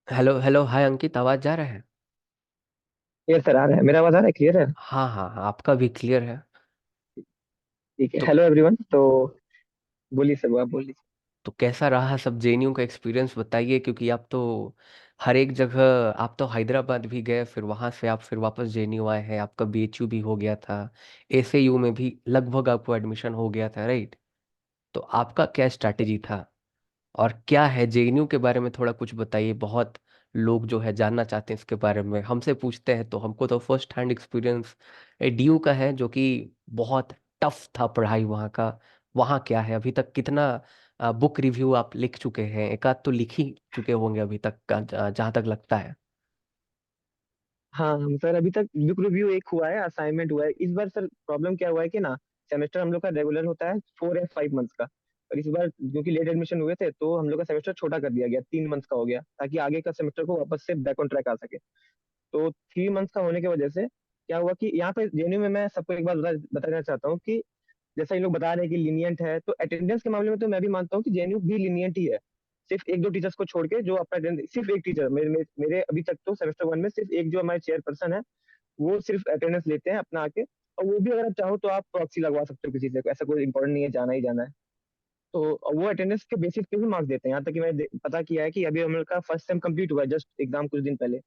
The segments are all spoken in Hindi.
हेलो हेलो, हाय अंकित, आवाज जा रहा है? क्लियर सर आ रहा है, मेरा आवाज आ रहा है, क्लियर है। हाँ हाँ हाँ, आपका भी क्लियर है। ठीक है, तो हेलो एवरीवन। तो बोलिए सर, आप बोलिए। तो कैसा रहा सब जेएनयू का एक्सपीरियंस, बताइए। क्योंकि आप तो हर एक जगह, आप तो हैदराबाद भी गए, फिर वहाँ से आप फिर वापस जेएनयू आए हैं, आपका बीएचयू भी हो गया था, एसएयू में भी लगभग आपको एडमिशन हो गया था, राइट? तो आपका क्या स्ट्रैटेजी था? और क्या है जेएनयू के बारे में, थोड़ा कुछ बताइए। बहुत लोग जो है जानना चाहते हैं इसके बारे में, हमसे पूछते हैं, तो हमको तो फर्स्ट हैंड एक्सपीरियंस डीयू का है, जो कि बहुत टफ था पढ़ाई वहाँ का। वहाँ क्या है अभी तक, कितना बुक रिव्यू आप लिख चुके हैं? एक आध तो लिख ही चुके होंगे अभी तक का, जहाँ तक लगता है। हाँ सर, अभी तक बुक रिव्यू एक हुआ है, असाइनमेंट हुआ है। इस बार सर प्रॉब्लम क्या हुआ है कि ना, सेमेस्टर हम लोग का रेगुलर होता है 4 या 5 मंथ्स का। और इस बार क्योंकि लेट एडमिशन हुए थे तो हम लोग का सेमेस्टर छोटा कर दिया गया, 3 मंथ्स का हो गया, ताकि आगे का सेमेस्टर को वापस से बैक ऑन ट्रैक आ सके। तो 3 मंथ्स का होने की वजह से क्या हुआ कि यहाँ पे जेएनयू में मैं सबको एक बात बताना चाहता हूँ कि जैसा ये लोग बता रहे हैं कि लीनियंट है, तो अटेंडेंस के मामले में तो मैं भी मानता हूँ कि जेएनयू भी लीनियंट ही है। सिर्फ एक दो टीचर्स को छोड़ के जो अपना सिर्फ एक टीचर, मेरे अभी तक तो सेमेस्टर 1 में सिर्फ एक जो हमारे चेयर पर्सन है, वो सिर्फ अटेंडेंस लेते हैं अपना आके। और वो भी अगर आप चाहो तो आप प्रॉक्सी लगवा सकते हो किसी से, ऐसा कोई इंपॉर्टेंट नहीं है, जाना ही जाना है। तो वो अटेंडेंस के बेसिस पे भी मार्क्स देते हैं। यहाँ तक कि मैंने पता किया है कि अभी हम लोग का फर्स्ट सेम कंप्लीट हुआ है, जस्ट एग्जाम कुछ दिन पहले।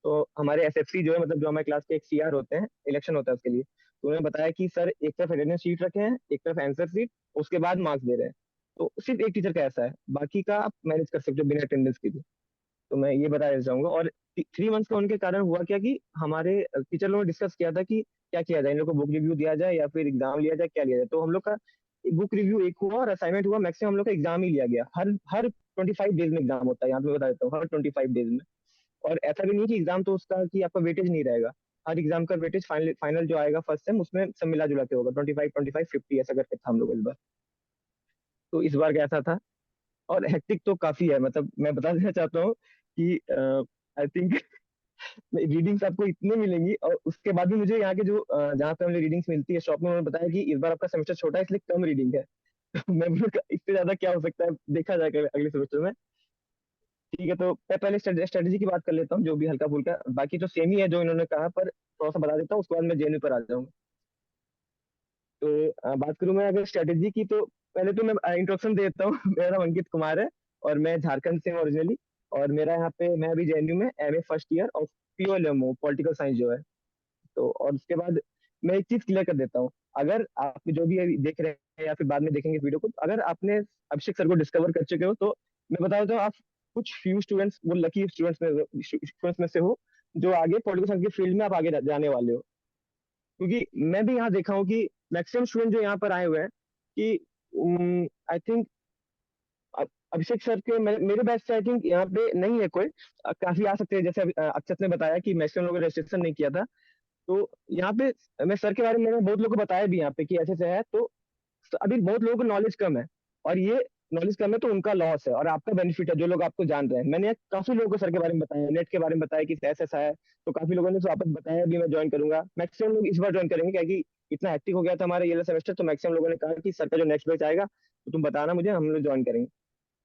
तो हमारे एसएफसी जो है, मतलब जो हमारे क्लास के एक सीआर होते हैं, इलेक्शन होता है उसके लिए, तो उन्होंने बताया कि सर एक तरफ अटेंडेंस शीट रखे हैं, एक तरफ आंसर शीट, उसके बाद मार्क्स दे रहे हैं। तो सिर्फ एक टीचर का ऐसा है, बाकी का आप मैनेज कर सकते हो बिना अटेंडेंस के भी। तो मैं ये बताना चाहूंगा। और 3 मंथ्स का होने के कारण हुआ क्या कि हमारे टीचर लोगों ने डिस्कस किया था कि क्या किया जाए, इन लोग को बुक रिव्यू दिया जाए या फिर एग्जाम लिया जाए, क्या लिया जाए। तो हम लोग का बुक रिव्यू एक हुआ और असाइनमेंट हुआ, मैक्सिमम हम लोग का एग्जाम ही लिया गया। हर हर 25 डेज में एग्जाम होता है, यहाँ पे मैं बता देता हूँ, हर 25 डेज में। और ऐसा भी नहीं कि एग्जाम तो उसका कि आपका वेटेज नहीं रहेगा। हर एग्जाम का वेटेज फाइनल फाइनल जो आएगा फर्स्ट सेम, उसमें सब मिला जुला के होगा, 25 25 50 ऐसा करके था हम लोग इस बार। तो इस बार कैसा था। और हेक्टिक तो काफी है, मतलब मैं बता देना चाहता हूँ कि आई थिंक रीडिंग्स आपको इतने मिलेंगी, और उसके बाद भी मुझे यहाँ के जो जहाँ पे हमें रीडिंग्स मिलती है शॉप में, उन्होंने बताया कि इस बार आपका सेमेस्टर छोटा है इसलिए कम रीडिंग है। तो मैं बोला इससे ज्यादा क्या हो सकता है, देखा जाएगा अगले सेमेस्टर में। ठीक है, तो मैं पहले स्ट्रेटेजी की बात कर लेता हूँ, जो भी हल्का फुल्का, बाकी तो सेम ही है जो इन्होंने कहा, पर थोड़ा सा बता देता हूँ, उसके बाद मैं जेएनयू पर आ जाऊंगा। तो बात करूँ मैं अगर स्ट्रेटेजी की, तो पहले तो मैं इंट्रोडक्शन दे देता हूँ। मेरा नाम अंकित कुमार है, और मैं झारखंड से हूँ ओरिजिनली। और मेरा यहाँ पे, मैं अभी जेएनयू में एमए फर्स्ट ईयर और पीओएलएमओ पॉलिटिकल साइंस जो है। तो और उसके बाद मैं एक चीज क्लियर कर देता हूँ। अगर आप जो भी अभी देख रहे हैं या फिर बाद में देखेंगे इस वीडियो को, तो अगर आपने अभिषेक सर को डिस्कवर कर चुके हो, तो मैं बता देता हूँ, आप कुछ फ्यू स्टूडेंट्स, वो लकी स्टूडेंट्स में से हो, जो आगे पॉलिटिकल साइंस के फील्ड में आप आगे जाने वाले हो। क्योंकि मैं भी यहाँ देखा हूँ कि मैक्सिमम स्टूडेंट जो यहाँ पर आए हुए हैं, कि आई थिंक अभिषेक सर के मेरे बैच से आई थिंक यहाँ पे नहीं है कोई। काफी आ सकते हैं, जैसे अक्षत ने बताया कि मैक्सिमम लोगों ने रजिस्ट्रेशन नहीं किया था। तो यहाँ पे मैं सर के बारे में, मैंने बहुत लोगों को बताया भी यहाँ पे कि ऐसे ऐसे है। तो अभी बहुत लोगों को नॉलेज कम है, और ये नॉलेज कम है तो उनका लॉस है और आपका बेनिफिट है, जो लोग आपको जान रहे हैं। मैंने काफी लोगों को सर के बारे में बताया, नेट के बारे में बताया कि ऐसा ऐसा है। तो काफी लोगों ने तो वापस बताया भी, मैं ज्वाइन करूंगा। मैक्सिमम लोग इस बार ज्वाइन करेंगे, क्या कि इतना हेक्टिक हो गया था हमारा ये सेमेस्टर, तो मैक्सिमम लोगों ने कहा कि सर का जो नेक्स्ट बैच आएगा तो तुम बताना मुझे, हम लोग ज्वाइन करेंगे।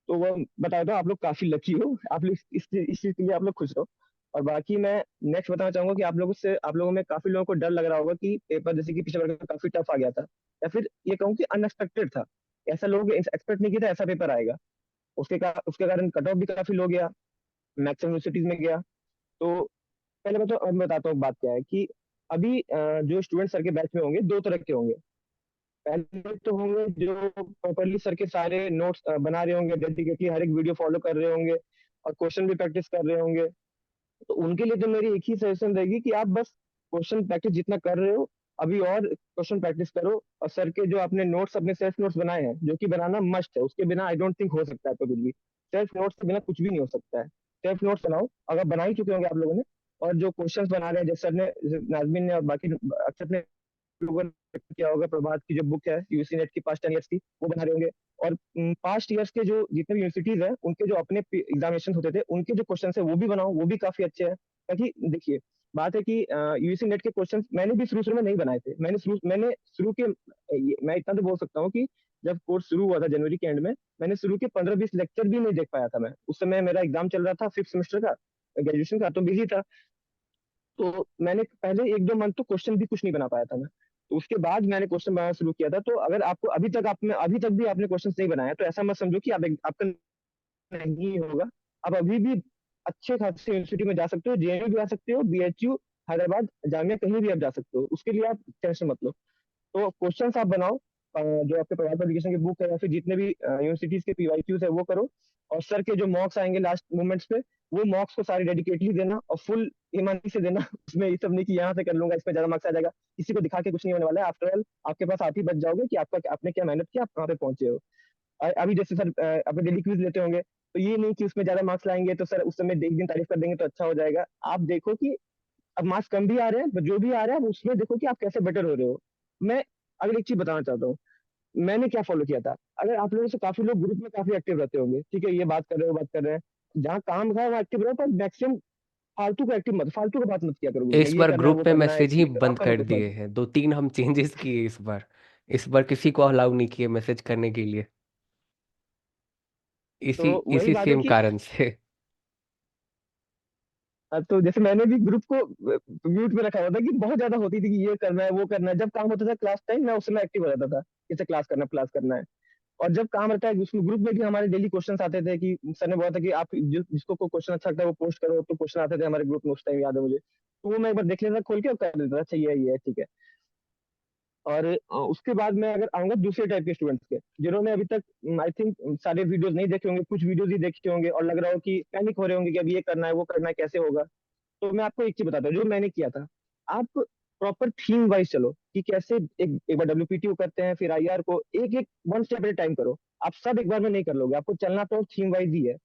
तो वो बता दो, आप लोग काफी लकी हो, आप लोग इस चीज के लिए आप लोग खुश रहो। और बाकी मैं नेक्स्ट बताना चाहूंगा कि आप लोगों में काफी लोगों को डर लग रहा होगा कि पेपर जैसे कि पिछले बार का काफी टफ आ गया था, या फिर ये कहूँ कि अनएक्सपेक्टेड था। ऐसा लोग एक्सपेक्ट नहीं किया था ऐसा पेपर आएगा। उसके कारण कट ऑफ भी काफी लो गया, मैक्सिमम यूनिवर्सिटीज में गया। तो पहले मैं बताता हूँ बात क्या है कि अभी जो स्टूडेंट सर के बैच में होंगे, दो तरह के होंगे। पहले तो होंगे जो प्रॉपरली सर के सारे नोट्स बना रहे होंगे, डेडिकेटली हर एक वीडियो फॉलो कर रहे होंगे, और क्वेश्चन भी प्रैक्टिस कर रहे होंगे। तो उनके लिए तो मेरी एक ही सजेशन रहेगी कि आप बस क्वेश्चन प्रैक्टिस जितना कर रहे हो, अभी और क्वेश्चन प्रैक्टिस करो। और सर के जो आपने नोट्स, अपने सेल्फ नोट्स बनाए हैं, जो कि बनाना मस्ट है, उसके बिना आई डोंट थिंक हो सकता है तो कुछ भी। सेल्फ नोट्स के बिना कुछ भी नहीं हो सकता है। सेल्फ नोट्स बनाओ, अगर बना ही चुके होंगे आप लोगों ने। और जो क्वेश्चंस बना रहे हैं, जैसे सर ने, नाजमीन ने और बाकी अक्षर ने, लोगों ने किया होगा, प्रभात की जो बुक है यूसी नेट की पास्ट 10 ईयर्स की, वो बना रहे होंगे। और पास्ट ईयर्स के जो जितने भी यूनिवर्सिटीज हैं, उनके जो अपने एग्जामिनेशन होते थे, उनके जो क्वेश्चन है वो भी बनाओ, वो भी काफी अच्छे हैं। ताकि देखिए, बात है कि यूसी नेट के क्वेश्चन मैंने भी शुरू शुरू में नहीं बनाए थे। मैंने शुरू के मैं इतना तो बोल सकता हूँ कि जब कोर्स शुरू हुआ था जनवरी के एंड में, मैंने शुरू के 15-20 लेक्चर भी नहीं देख पाया था मैं। उस समय मेरा एग्जाम चल रहा था 5th सेमेस्टर का, ग्रेजुएशन का, तो बिजी था। तो मैंने पहले 1-2 मंथ तो क्वेश्चन भी कुछ नहीं बना पाया था मैं। तो उसके बाद मैंने क्वेश्चन बनाना शुरू किया था। तो अगर आपको अभी तक भी आपने क्वेश्चन नहीं बनाया, तो ऐसा मत समझो कि आपका नहीं होगा। आप अभी भी अच्छे खासे यूनिवर्सिटी में जा सकते हो, जेएनयू भी जा सकते हो, बीएचयू, हैदराबाद, जामिया, कहीं भी आप जा सकते हो, उसके लिए आप टेंशन मत लो। तो क्वेश्चंस आप बनाओ, जो आपके प्रवाह पब्लिकेशन की बुक है या फिर जितने भी यूनिवर्सिटीज के पीवाईक्यूज है वो करो। और सर के जो मॉक्स आएंगे लास्ट मोमेंट्स पे, वो मॉक्स को सारे डेडिकेटली देना और फुल ईमानदारी से देना। उसमें ये सब नहीं कि यहाँ से कर लूंगा इसमें ज्यादा मार्क्स आ जाएगा। किसी को दिखा के कुछ नहीं होने वाला है। आफ्टर ऑल आपके पास आप ही बच जाओगे कि आपने क्या मेहनत किया, आप कहाँ पे पहुंचे हो। अभी जैसे सर अपने डेली क्विज लेते होंगे, तो ये नहीं कि उसमें ज्यादा मार्क्स लाएंगे तो सर उस समय एक दिन तारीफ कर देंगे तो अच्छा हो जाएगा। आप देखो कि अब मार्क्स कम भी आ रहे हैं, but जो भी आ रहा है, अब उसमें देखो कि आप कैसे बेटर हो रहे हो। मैं अगर एक चीज बताना चाहता हूँ, मैंने क्या फॉलो किया था। अगर आप लोगों से काफी लोग ग्रुप में काफी एक्टिव रहते होंगे, ठीक है, ये बात कर रहे हो, बात कर रहे हैं, जहाँ काम है वहाँ एक्टिव रहो, पर मैक्सिमम फालतू का बात मत किया करो ग्रुप में, इस ये बार करना है ग्रुप वो में करना है, मैसेज ही ये करो, बंद आपका कर फोकस दिए मत। हैं, 2-3 हम चेंजेस किए इस बार। इस बार किसी को अलाउ नहीं किए मैसेज करने के लिए, इसी तो वही इसी बात है सेम कि कारण से। तो जैसे मैंने भी ग्रुप को म्यूट में रखा हुआ था कि बहुत ज्यादा होती थी कि ये करना है वो करना है। जब काम होता था क्लास टाइम, मैं उस समय एक्टिव हो जाता था, किसे क्लास करना है। और जब काम रहता है उसमें ग्रुप में भी हमारे डेली क्वेश्चंस आते थे कि सर ने बोला था कि आप जिसको कोई क्वेश्चन अच्छा लगता है वो पोस्ट करो। तो क्वेश्चन आते थे हमारे ग्रुप में, उस टाइम याद है मुझे। तो वो मैं एक बार देख लेता था खोल के और कर देता था, अच्छा ये है, ठीक है। और उसके बाद मैं अगर आऊंगा दूसरे टाइप के स्टूडेंट्स के, जिन्होंने अभी तक आई थिंक सारे वीडियोस नहीं देखे होंगे, कुछ वीडियोस ही देखे होंगे और लग रहा हो कि पैनिक हो रहे होंगे कि अब ये करना है वो करना है कैसे होगा। तो मैं आपको एक चीज बताता हूँ जो मैंने किया था। आप प्रॉपर थीम वाइज चलो कि कैसे एक बार डब्ल्यूपीटी को करते हैं, फिर आईआर को, एक एक वन स्टेप एट टाइम करो। आप सब एक बार में नहीं कर लोगे, आपको चलना तो थीम वाइज ही है।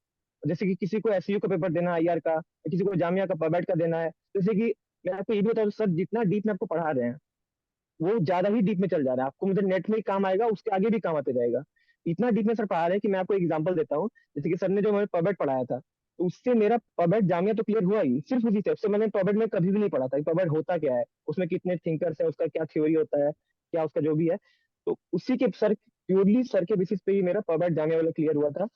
जैसे कि किसी को एसयू का पेपर देना है आईआर का, या किसी को जामिया का पबेट का देना है। जैसे कि मैं आपको ये भी बताऊँ, सर जितना डीप में आपको पढ़ा रहे हैं वो ज्यादा ही डीप में चल जा रहा है, आपको मतलब नेट में ही काम आएगा, उसके आगे भी काम आते जाएगा। इतना डीप में सर पढ़ा रहे हैं कि मैं आपको एग्जांपल देता हूँ। जैसे कि सर ने जो हमें पबेट पढ़ाया था, तो उससे मेरा पबेट जामिया तो क्लियर हुआ ही सिर्फ उसी से। उससे मैंने पबेट में कभी भी नहीं पढ़ा था कि पबेट होता क्या है, उसमें कितने थिंकर्स है, उसका क्या थ्योरी होता है, क्या उसका जो भी है। तो उसी के सर, प्योरली सर के बेसिस पे ही मेरा पबेट जामिया वाला क्लियर हुआ था।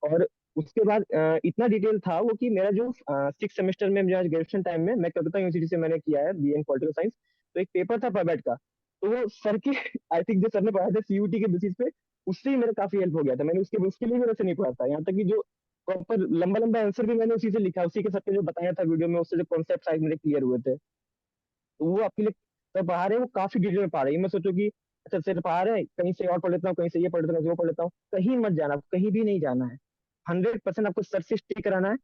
और उसके बाद इतना डिटेल था वो कि मेरा जो 6th सेमेस्टर में, मेरा ग्रेजुएशन टाइम में, मैं कलकत्ता यूनिवर्सिटी से मैंने किया है बीए इन पॉलिटिकल साइंस। तो एक पेपर था पबेट का, तो वो सर के आई थिंक जो सर ने पढ़ाया था सीयूटी के बेसिस पे, उससे ही मेरा काफी हेल्प हो गया था। मैंने उसके लिए भी वैसे नहीं पढ़ा था, यहाँ तक कि जो प्रॉपर लंबा लंबा आंसर भी मैंने उसी से लिखा, उसी के सर ने जो बताया था वीडियो में, उससे जो कॉन्सेप्ट साइज मेरे क्लियर हुए थे। तो वो आपके लिए सर पढ़ा रहे हैं, वो काफी डिटेल में पढ़ा रहे हैं। मैं सोचो कि अच्छा सर पढ़ा रहे हैं, कहीं से और पढ़ लेता हूँ, कहीं से ये पढ़ लेता हूँ, कहीं से वो पढ़ लेता हूँ, कहीं मत जाना, कहीं भी नहीं जाना है। 100% आपको सर से स्टे कराना है,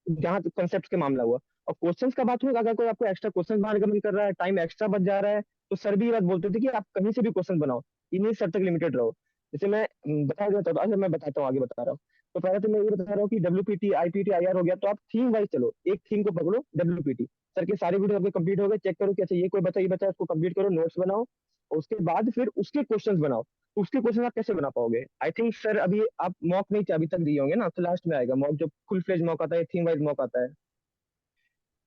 जहाँ तक कॉन्सेप्ट के मामला हुआ। और क्वेश्चंस का बात हुआ, अगर कोई आपको एक्स्ट्रा क्वेश्चन बनाने का मन कर रहा है, टाइम एक्स्ट्रा बच जा रहा है, तो सर भी ये बात बोलते थे कि आप कहीं से भी क्वेश्चन बनाओ, इन्हीं सर तक लिमिटेड रहो। जैसे मैं बता देता हूँ, अच्छा मैं बताता हूँ, आगे बता रहा हूँ। तो पहले तो मैं ये बता रहा हूँ कि डब्ल्यूपीटी आईपीटी आईआर हो गया, तो आप थीम वाइज चलो, एक थीम को पकड़ो डब्ल्यूपीटी। सर के सारे वीडियो आपके कंप्लीट हो गए, चेक करो कि अच्छा ये कोई बचा, ये बचा, उसको कंप्लीट करो, नोट्स बनाओ। और उसके बाद फिर उसके क्वेश्चंस बनाओ। तो उसके क्वेश्चन आप कैसे बना पाओगे, आई थिंक सर अभी आप मॉक नहीं अभी तक दिए होंगे ना, तो लास्ट में आएगा मॉक, जो फुल फ्लेज मॉक आता है, थीम वाइज मॉक आता है।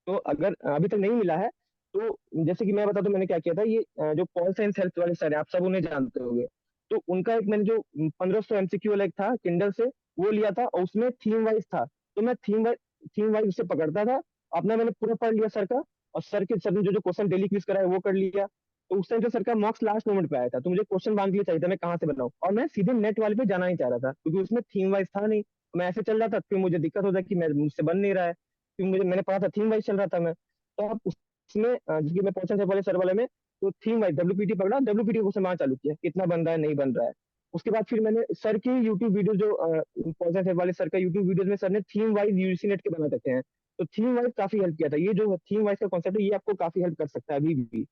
तो अगर अभी तक नहीं मिला है, तो जैसे कि मैं बता दूं मैंने क्या किया था। ये जो पॉल साइंस हेल्थ वाले सर है, आप सब उन्हें जानते होंगे। तो उनका एक मैंने जो 1500 एमसीक्यू वाला एक था किंडल से, वो लिया था, और उसमें थीम वाइज था। तो मैं थीम वाइज उससे पकड़ता था अपना। मैंने पूरा पढ़ लिया सर का, और सर ने जो जो क्वेश्चन डेली क्विज कराया वो कर लिया। तो उस टाइम पे सर का मार्क्स लास्ट मोमेंट पे आया था, तो मुझे क्वेश्चन बैंक के लिए चाहिए था, मैं कहाँ से बनाऊं, और मैं सीधे नेट वाले पे जाना नहीं चाह रहा था क्योंकि उसमें थीम वाइज था नहीं। मैं ऐसे चल रहा था, फिर मुझे दिक्कत होता कि मैं मुझसे बन नहीं रहा है, क्योंकि मैंने पढ़ा था थीम वाइज चल रहा था मैं। तो आप उसमें जिसकी मैं पहुंचा था वाले सर वाले में, तो थीम वाइज डब्ल्यूपीटी पकड़ा, डब्ल्यूपीटी को क्वेश्चन चालू किया, कितना बन रहा है नहीं बन रहा है। उसके बाद फिर मैंने सर के यूट्यूब वीडियो, जो पहुंचा थे वाले सर का यूट्यूब वीडियोज में, सर ने थीम वाइज यूजीसी नेट के बना देते हैं। तो थीम वाइज काफी हेल्प किया था, ये जो थीम वाइज का कॉन्सेप्ट है ये आपको काफी हेल्प कर सकता है अभी भी।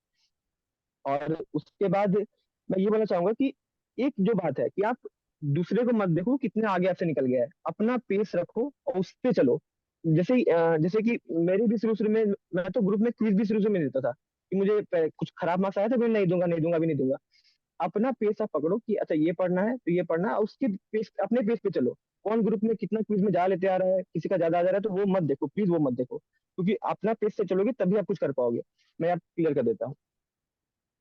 और उसके बाद मैं ये बोलना चाहूंगा कि एक जो बात है कि आप दूसरे को मत देखो कितने आगे आपसे निकल गया है, अपना पेस रखो और उस पे चलो। जैसे कि मेरे भी शुरू शुरू में, मैं तो ग्रुप में क्विज भी शुरू से में देता था कि मुझे कुछ खराब मार्क्स आया था, मैं नहीं दूंगा नहीं दूंगा भी नहीं दूंगा। अपना पेस आप पकड़ो कि अच्छा ये पढ़ना है तो ये पढ़ना है, और उसके पेस, अपने पेस पे चलो। कौन ग्रुप में कितना क्विज में जा लेते आ रहा है, किसी का ज्यादा आ जा रहा है, तो वो मत देखो प्लीज, वो मत देखो, क्योंकि अपना पेस से चलोगे तभी आप कुछ कर पाओगे। मैं आप क्लियर कर देता हूँ।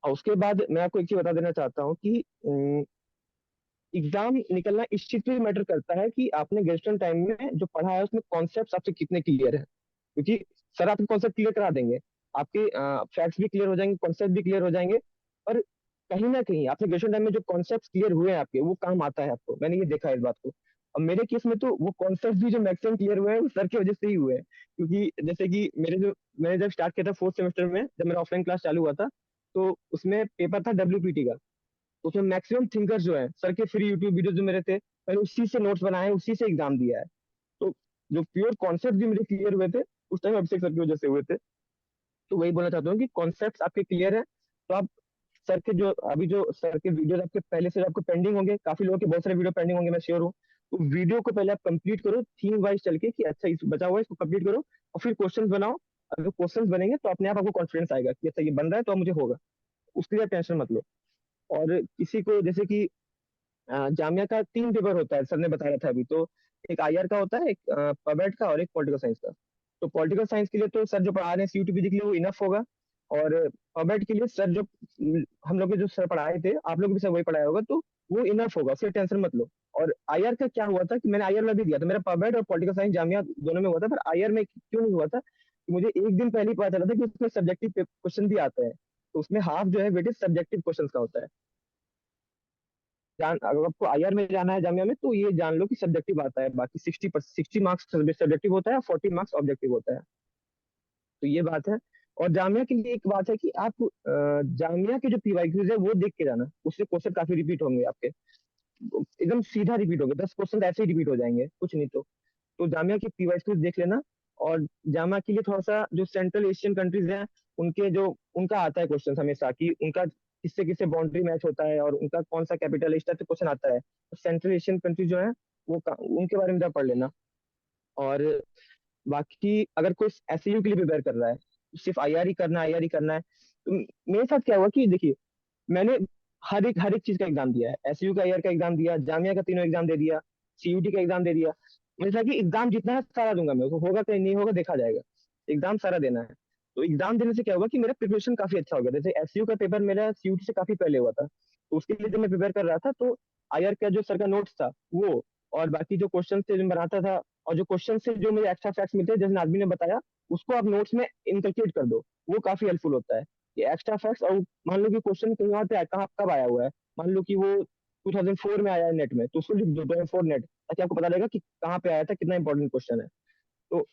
और उसके बाद मैं आपको एक चीज बता देना चाहता हूँ कि एग्जाम निकलना इस चीज पे मैटर करता है कि आपने ग्रेजुएशन टाइम में जो पढ़ा है उसमें कॉन्सेप्ट आपसे कितने क्लियर है। क्योंकि सर आपके कॉन्सेप्ट क्लियर करा देंगे, आपके फैक्ट्स भी क्लियर हो जाएंगे, कॉन्सेप्ट भी क्लियर हो जाएंगे, और कहीं ना कहीं आपने ग्रेजुएशन टाइम में जो कॉन्सेप्ट क्लियर हुए हैं आपके, वो काम आता है आपको। मैंने ये देखा है इस बात को। अब मेरे केस में तो वो कॉन्सेप्ट भी जो मैक्सिमम क्लियर हुए हैं वो सर की वजह से ही हुए हैं। क्योंकि जैसे कि मैंने जब स्टार्ट किया था फोर्थ सेमेस्टर में, जब मेरा ऑफलाइन क्लास चालू हुआ था, तो उसमें पेपर था डब्ल्यूपीटी का। तो उसमें मैक्सिमम थिंकर्स जो है सर के फ्री यूट्यूब वीडियो जो मेरे थे, मैंने उसी से नोट्स बनाए हैं, उसी से एग्जाम दिया है। तो जो प्योर कॉन्सेप्ट भी मेरे क्लियर हुए थे उस टाइम अभिषेक सर की वजह से हुए थे। तो वही बोलना चाहता हूँ कि कॉन्सेप्ट आपके क्लियर है तो आप सर के जो अभी जो सर के वीडियो आपके पहले से आपको पेंडिंग होंगे, काफी लोगों के बहुत सारे वीडियो पेंडिंग होंगे, मैं श्योर हूँ। तो वीडियो को पहले आप कंप्लीट करो थीम वाइज चल के कि अच्छा इस बचा हुआ है इसको कंप्लीट करो, और फिर क्वेश्चन बनाओ। अगर क्वेश्चन बनेंगे तो अपने आप आपको कॉन्फिडेंस आएगा कि अच्छा ये बन रहा है तो अब मुझे होगा। उसके लिए टेंशन मत लो। और किसी को जैसे कि जामिया का 3 पेपर होता है, सर ने बताया था अभी तो। एक आईआर का होता है, एक पबेट का, और एक पॉलिटिकल साइंस का। तो पॉलिटिकल साइंस के लिए तो सर जो पढ़ा रहे हैं सीयूटीपीजी के लिए वो इनफ होगा। और पबेट के लिए सर जो हम लोग के जो सर पढ़ाए थे, आप लोग भी सर वही पढ़ाया होगा, तो वो इनफ होगा, उससे टेंशन मत लो। और आईआर का क्या हुआ था कि मैंने आईआर में भी दिया था, मेरा पबेट और पॉलिटिकल साइंस जामिया दोनों में हुआ था, पर आईआर में क्यों नहीं हुआ था कि मुझे एक दिन पहले ही पता चला था कि उसमें सब्जेक्टिव क्वेश्चन भी आता है। तो उसमें हाफ जो है वेटेज सब्जेक्टिव क्वेश्चन का होता है। जान अगर आपको आईआर में जाना है जामिया में, तो ये जान लो कि सब्जेक्टिव आता है, बाकी 60 मार्क्स सब्जेक्टिव होता है, 40 मार्क्स ऑब्जेक्टिव होता है। तो ये बात है। और जामिया के लिए एक बात है कि आप जामिया के जो पीवाईक्यूज है वो देख के जाना, उससे क्वेश्चन काफी रिपीट होंगे आपके, एकदम सीधा रिपीट होंगे, 10 क्वेश्चन ऐसे ही रिपीट हो जाएंगे, कुछ नहीं तो जामिया की पीवाईक्यूज देख लेना। और जामिया के लिए थोड़ा सा जो सेंट्रल एशियन कंट्रीज हैं, उनके जो उनका आता है क्वेश्चन हमेशा कि उनका किससे किससे बाउंड्री मैच होता है और उनका कौन सा कैपिटल, इस टाइप से क्वेश्चन आता है। तो सेंट्रल एशियन कंट्री जो है वो उनके बारे में जरा पढ़ लेना। और बाकी अगर कोई एसयू के लिए प्रिपेयर कर रहा है, सिर्फ आईआर ही करना है, आईआर ही करना है, तो मेरे साथ क्या हुआ कि देखिए, मैंने हर एक चीज का एग्जाम दिया है, एसयू का, आईआर का एग्जाम दिया, जामिया का तीनों एग्जाम दे दिया, सीयूटी का एग्जाम दे दिया। मुझे था कि एग्जाम जितना है सारा दूंगा, मेरे को होगा कहीं नहीं होगा देखा जाएगा, एग्जाम सारा देना है। तो एग्जाम देने से क्या हुआ कि मेरा प्रिपरेशन काफी अच्छा हो गया। जैसे एसयू का पेपर मेरा सीयूटी से काफी पहले हुआ था, तो उसके लिए जब मैं प्रिपेयर कर रहा था तो आईआर का जो सर का नोट्स था वो, और बाकी जो क्वेश्चन थे जो मैं बनाता था, और जो क्वेश्चन से जो मुझे एक्स्ट्रा फैक्ट्स मिलते हैं जैसे नाज़मीन ने बताया, उसको आप नोट्स में इंकलकेट कर दो, वो काफी हेल्पफुल होता है। कि एक्स्ट्रा फैक्ट्स, और मान लो कि क्वेश्चन कहीं और पे कहाँ कब आया हुआ है, मान लो कि वो 2004 में आया है नेट में, तो उसको लिख दो 2004 नेट, ताकि आपको पता लगेगा कि कहाँ पे आया था, कितना इंपॉर्टेंट क्वेश्चन है। तो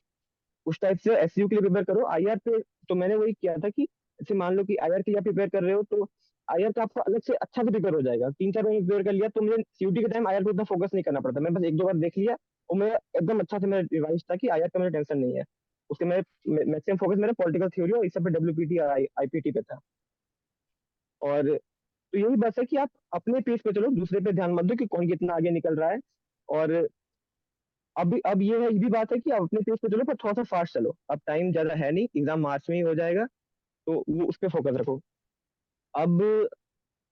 उस टाइप से एसयू के लिए प्रिपेयर करो। आईआर पे तो मैंने वही किया था कि जैसे मान लो कि आईआर के लिए प्रिपेयर कर रहे हो, तो आईआर का आपको अलग से अच्छा से प्रिपेयर हो जाएगा, 3-4 महीने प्रिपेयर कर लिया तो मुझे सीयूटी के टाइम आईआर पे उतना फोकस नहीं करना पड़ता, मैं बस 1-2 बार देख लिया और मैं एकदम अच्छा से मेरा रिवाइज था कि आईआर का मुझे टेंशन नहीं है। उसके मेरे मैक्सिमम फोकस मेरा पॉलिटिकल थ्योरी और इस सब पे डब्ल्यूपीटी और आईपीटी पे था। और तो यही बस है कि आप अपने पेस पे चलो, दूसरे पे ध्यान मत दो कि कौन कितना आगे निकल रहा है। और अब ये भी बात है कि आप अपने पेस पे चलो, पर थोड़ा सा फास्ट चलो, अब टाइम ज्यादा है नहीं, एग्जाम मार्च में ही हो जाएगा, तो वो उस पर फोकस रखो। अब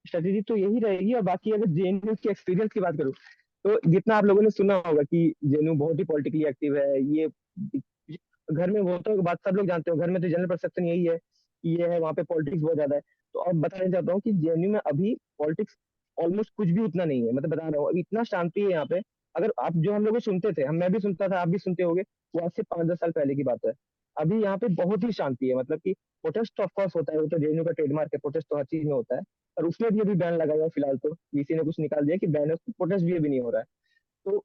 स्ट्रेटेजी तो यही रहेगी। और बाकी अगर जेएनयू के एक्सपीरियंस की बात करूँ, तो जितना आप लोगों ने सुना होगा कि जेएनयू बहुत ही पॉलिटिकली एक्टिव है, ये घर में वो तो बात सब लोग जानते हो, घर में तो जनरल परसेप्शन यही है कि ये है, वहाँ पे पॉलिटिक्स बहुत ज्यादा है। तो अब बताना चाहता हूँ कि जेएनयू में अभी पॉलिटिक्स ऑलमोस्ट कुछ भी उतना नहीं है, मतलब बता रहा हूँ अभी इतना शांति है यहाँ पे। अगर आप जो हम लोग सुनते थे, हम मैं भी सुनता था, आप भी सुनते होगे, वो आज से 5-10 साल पहले की बात है। अभी यहाँ पे बहुत ही शांति है, मतलब कि प्रोटेस्ट ऑफ कोर्स होता है, वो तो जेएनयू का ट्रेडमार्क है, प्रोटेस्ट तो हर चीज में होता है। और उसमें भी अभी बैन लगा हुआ है फिलहाल, तो वीसी ने कुछ निकाल दिया कि बैन है, प्रोटेस्ट भी अभी नहीं हो रहा है। तो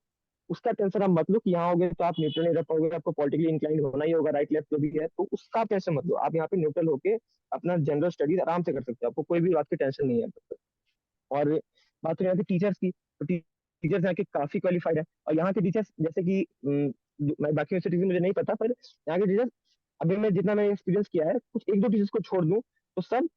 उसका टेंशन आप मत लो कि यहाँ हो गए तो आप न्यूट्रल नहीं रह पाओगे, आपको पॉलिटिकली इंक्लाइंड होना ही होगा, राइट लेफ्ट जो भी है, तो उसका टेंशन मत लो, आप यहाँ पे न्यूट्रल होके अपना जनरल स्टडीज आराम से कर सकते हो, आपको कोई भी बात की टेंशन नहीं है। और बात तो यहाँ के टीचर्स की, तो टीचर्स यहाँ के काफी क्वालिफाइड है। और यहाँ के टीचर्स जैसे कि मैं बाकी यूनिवर्सिटीज में मुझे नहीं पता, पर यहाँ के टीचर्स, अभी मैं जितना मैंने एक्सपीरियंस किया है, कुछ एक दो टीचर्स को छोड़ दूं तो सब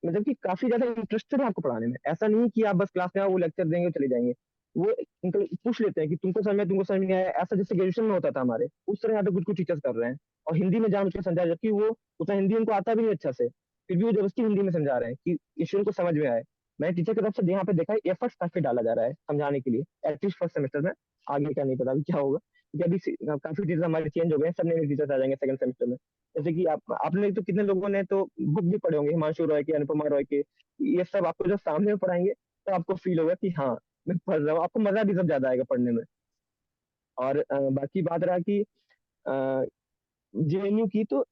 मतलब कि काफी ज्यादा इंटरेस्टेड है आपको पढ़ाने में। ऐसा नहीं कि आप बस क्लास में आओ, वो लेक्चर देंगे चले जाएंगे। वो उनको पूछ लेते हैं कि तुमको समझ नहीं आया, ऐसा जैसे ग्रेजुएशन में होता था हमारे, उस तरह यहाँ पे कुछ कुछ टीचर्स कर रहे हैं। और हिंदी में जान उसको समझा, जबकि वो उतना हिंदी उनको आता भी नहीं अच्छा से, फिर भी वो जबरदस्ती हिंदी में समझा रहे हैं कि स्टूडेंट को समझ में आए। मैंने टीचर की तरफ से यहाँ पे देखा है एफर्ट्स काफी डाला जा रहा है समझाने के लिए, एटलीस्ट फर्स्ट सेमेस्टर में। आगे का नहीं पता अभी क्या होगा, क्योंकि अभी काफी टीचर हमारे चेंज हो गए हैं, सब नए टीचर्स आ जाएंगे सेकंड सेमेस्टर में। जैसे कि आपने तो कितने लोगों ने तो बुक भी पढ़े होंगे, हिमांशु रॉय के, अनुपमा रॉय के, ये सब आपको जो सामने में पढ़ाएंगे, तो आपको फील होगा कि हाँ मैं पढ़ रहा हूँ, आपको मजा भी सब ज्यादा आएगा पढ़ने में। और बाकी बात रहा कि जेएनयू की, तो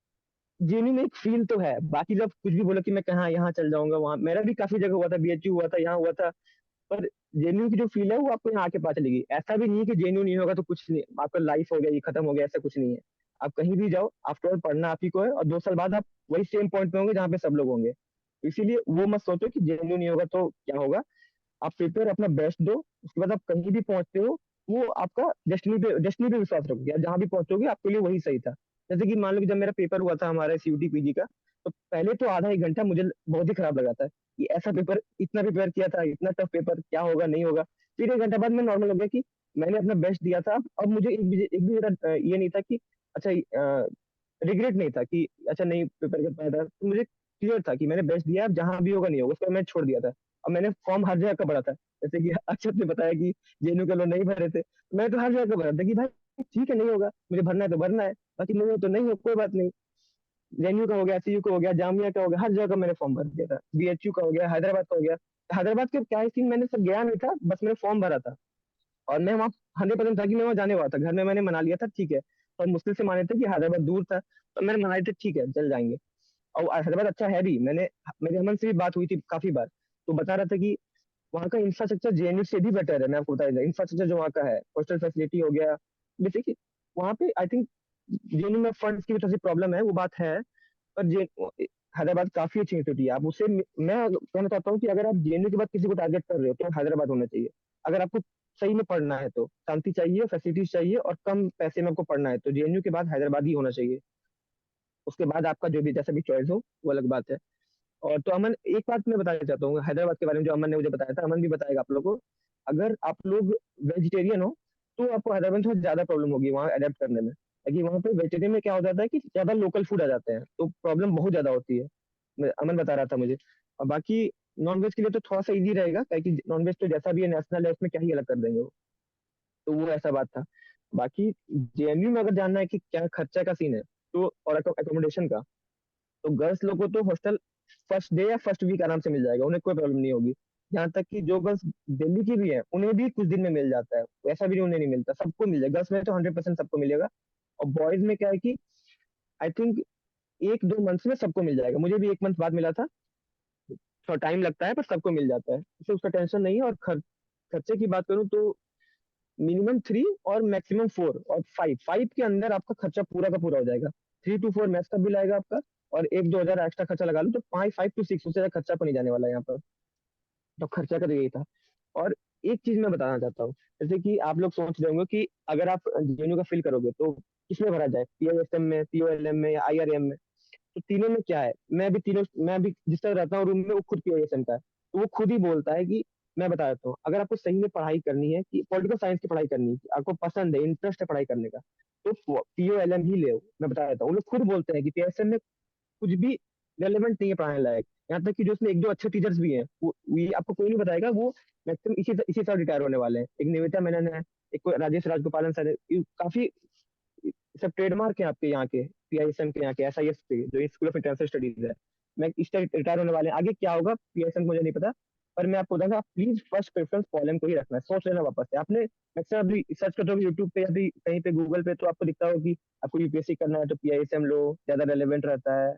जेएनयू में एक फील तो है, बाकी जब कुछ भी बोलो कि मैं कहाँ यहाँ चल जाऊंगा, वहां मेरा भी काफी जगह हुआ था, बीएचयू हुआ था, यहाँ हुआ था, पर जेएनयू की जो फील है वो आपको यहाँ आके पता चलेगी। ऐसा भी नहीं है कि जेएनयू नहीं होगा तो कुछ नहीं, आपका लाइफ हो गया, ये खत्म हो गया, ऐसा कुछ नहीं है। आप कहीं भी जाओ, आफ्टर ऑल पढ़ना आप ही को है, और 2 साल बाद आप वही सेम पॉइंट पे होंगे जहाँ पे सब लोग होंगे। इसीलिए वो मत सोचो कि जेएनयू नहीं होगा तो क्या होगा। आप प्रिपेयर अपना बेस्ट दो, उसके बाद आप कहीं भी पहुंचते हो, वो आपका डेस्टिनी पे विश्वास रखो कि आप जहाँ भी पहुंचोगे आपके लिए वही सही था। जैसे कि मान लो कि जब मेरा पेपर हुआ था हमारे सीयूटी पीजी का, तो पहले तो आधा 1 घंटा मुझे बहुत ही खराब लगा था कि ऐसा पेपर, इतना प्रिपेयर किया था, इतना टफ पेपर, क्या होगा नहीं होगा। फिर 1 घंटा बाद में नॉर्मल हो गया कि मैंने अपना बेस्ट दिया था। अब मुझे एक भी मेरा ये नहीं था कि अच्छा, रिग्रेट नहीं था कि अच्छा नहीं प्रिपेयर कर पाया था, तो मुझे क्लियर था कि मैंने बेस्ट दिया, अब जहां भी होगा नहीं होगा, उसको मैं छोड़ दिया था। अब मैंने फॉर्म हर जगह का भरा था, जैसे कि अक्षत ने बताया कि जेएनयू के लोग नहीं भरे थे, मैं तो हर जगह का भरा था कि भाई ठीक है, नहीं होगा, मुझे भरना है तो भरना है, बाकी नहीं हो तो नहीं हो, कोई बात नहीं। जेएनयू का हो गया, सीयू का हो गया, जामिया का हो गया, हर जगह का मैंने फॉर्म भर दिया था, बीएचयू का हो गया, हैदराबाद का हो गया। हैदराबाद के क्या सीन, मैंने सब गया नहीं था, बस मैंने फॉर्म भरा था, और मैं वहाँ 100% था कि मैं वहाँ जाने वाला था। घर में मैंने मना लिया था ठीक है, और मुश्किल से माने थे कि हैदराबाद दूर था, तो मैंने मना लिया था ठीक है चल जाएंगे। और हैदराबाद अच्छा है भी, मैंने मेरे अमन से भी बात हुई थी काफी बार, तो बता रहा था कि वहाँ का इंफ्रास्ट्रक्चर जेएनयू से भी बेटर है। मैं आपको बता देता, इंफ्रास्ट्रक्चर जो वहाँ का है, हॉस्टल फैसिलिटी हो गया, जैसे कि वहाँ पे आई थिंक जेएनयू में फंड्स की भी थोड़ी प्रॉब्लम है, वो बात है, पर जे हैदराबाद काफी अच्छी यूनिवर्सिटी है। आप उसे, मैं कहना चाहता हूँ कि अगर आप जेएनयू के बाद किसी को टारगेट कर रहे हो तो हैदराबाद होना चाहिए। अगर आपको सही में पढ़ना है तो शांति चाहिए, फैसिलिटीज चाहिए, और कम पैसे में आपको पढ़ना है तो जेएनयू के बाद हैदराबाद ही होना चाहिए। उसके बाद आपका जो भी जैसा भी चॉइस हो वो अलग बात है। और तो अमन, एक बात मैं बताना चाहता हूँ हैदराबाद के बारे में, जो अमन ने मुझे बताया था, अमन भी बताएगा आप लोगों को। अगर आप लोग वेजिटेरियन हो तो आपको हैदराबाद में थोड़ा ज्यादा प्रॉब्लम होगी वहाँ अडेप्ट करने में, क्योंकि वहाँ पे वेजिटेरियन में क्या हो जाता है कि ज्यादा लोकल फूड आ जाते हैं, तो प्रॉब्लम बहुत ज्यादा होती है। अमन बता रहा था मुझे। और बाकी नॉन वेज के लिए तो थोड़ा सा इजी रहेगा, क्योंकि नॉन वेज तो जैसा भी है नेशनल है, उसमें क्या ही अलग कर देंगे वो। तो वो ऐसा बात था। बाकी जेएनयू में अगर जानना है कि क्या खर्चा का सीन है, तो और अकोमोडेशन का, तो गर्ल्स लोग को तो हॉस्टल फर्स्ट डे या फर्स्ट वीक आराम से मिल जाएगा, उन्हें कोई प्रॉब्लम नहीं होगी। यहाँ तक कि जो गर्ल्स दिल्ली की भी है उन्हें भी कुछ दिन में मिल जाता है, ऐसा भी नहीं उन्हें नहीं मिलता, सबको मिल जाएगा। गर्ल्स में तो 100% सबको मिलेगा। और बॉयज में क्या है कि आई थिंक 1-2 मंथ्स में सबको मिल जाएगा, मुझे भी 1 मंथ बाद मिला था। थोड़ा टाइम लगता है पर सबको मिल जाता है, इससे उसका टेंशन नहीं है। और खर्चे की बात करूँ तो मिनिमम 3 और मैक्सिमम 4 और 5 के अंदर आपका खर्चा पूरा का पूरा हो जाएगा। 3 to 4 मैथ्स का बिल आएगा आपका, और 1-2 हजार एक्स्ट्रा खर्चा लगा लो तो 5 to 6, उससे ज्यादा खर्चा तो नहीं जाने वाला है यहाँ पर। तो खर्चा का तो यही था। और एक चीज मैं बताना चाहता हूँ, जैसे कि आप लोग सोच रहे होंगे कि अगर आप जेएनयू का फिल करोगे तो किसमें भरा जाए, पीआईएसएम में, पीओएलएम में, या आईआरएम में। तो तीनों में क्या है, मैं भी जिस तरह रहता हूँ रूम में, वो खुद पीआईएसएम का है, तो वो खुद ही बोलता है कि मैं बता देता हूँ, अगर आपको सही में पढ़ाई करनी है, कि पॉलिटिकल साइंस की पढ़ाई करनी है, कि आपको पसंद है, इंटरेस्ट है पढ़ाई करने का, तो पीओएलएम ही ले। मैं बता देता हूँ, वो लोग खुद बोलते हैं कि पीआईएसएम में कुछ भी रेलेवेंट नहीं है पढ़ाने लायक। यहाँ तक कि जो उसमें 1-2 अच्छे टीचर्स भी हैं, वो ये आपको कोई नहीं बताएगा, वो मैक्सिमम इसी साल रिटायर होने वाले हैं। एक निवेता मेनन है, एक कोई राजेश राजगोपालन सर है, ये काफी सब ट्रेडमार्क है आपके यहाँ के, पीआईएसएम के यहाँ के, एसआईएस के, जो स्कूल ऑफ इंटरनेशनल स्टडीज है। मैं इस टाइम रिटायर होने वाले हैं, आगे क्या होगा पीआईएसएम मुझे नहीं पता, पर मैं आपको बताऊंगा, आप प्लीज फर्स्ट प्रेफरेंस पॉलम को ही रखना है, सोच लेना वापस से। आपने मैक्सिमम अभी सर्च करते हो यूट्यूब पे या भी कहीं पे गूगल पे, तो आपको दिखता होगा कि आपको यूपीएससी करना है तो पीआईएसएम लो, ज्यादा रेलेवेंट रहता है।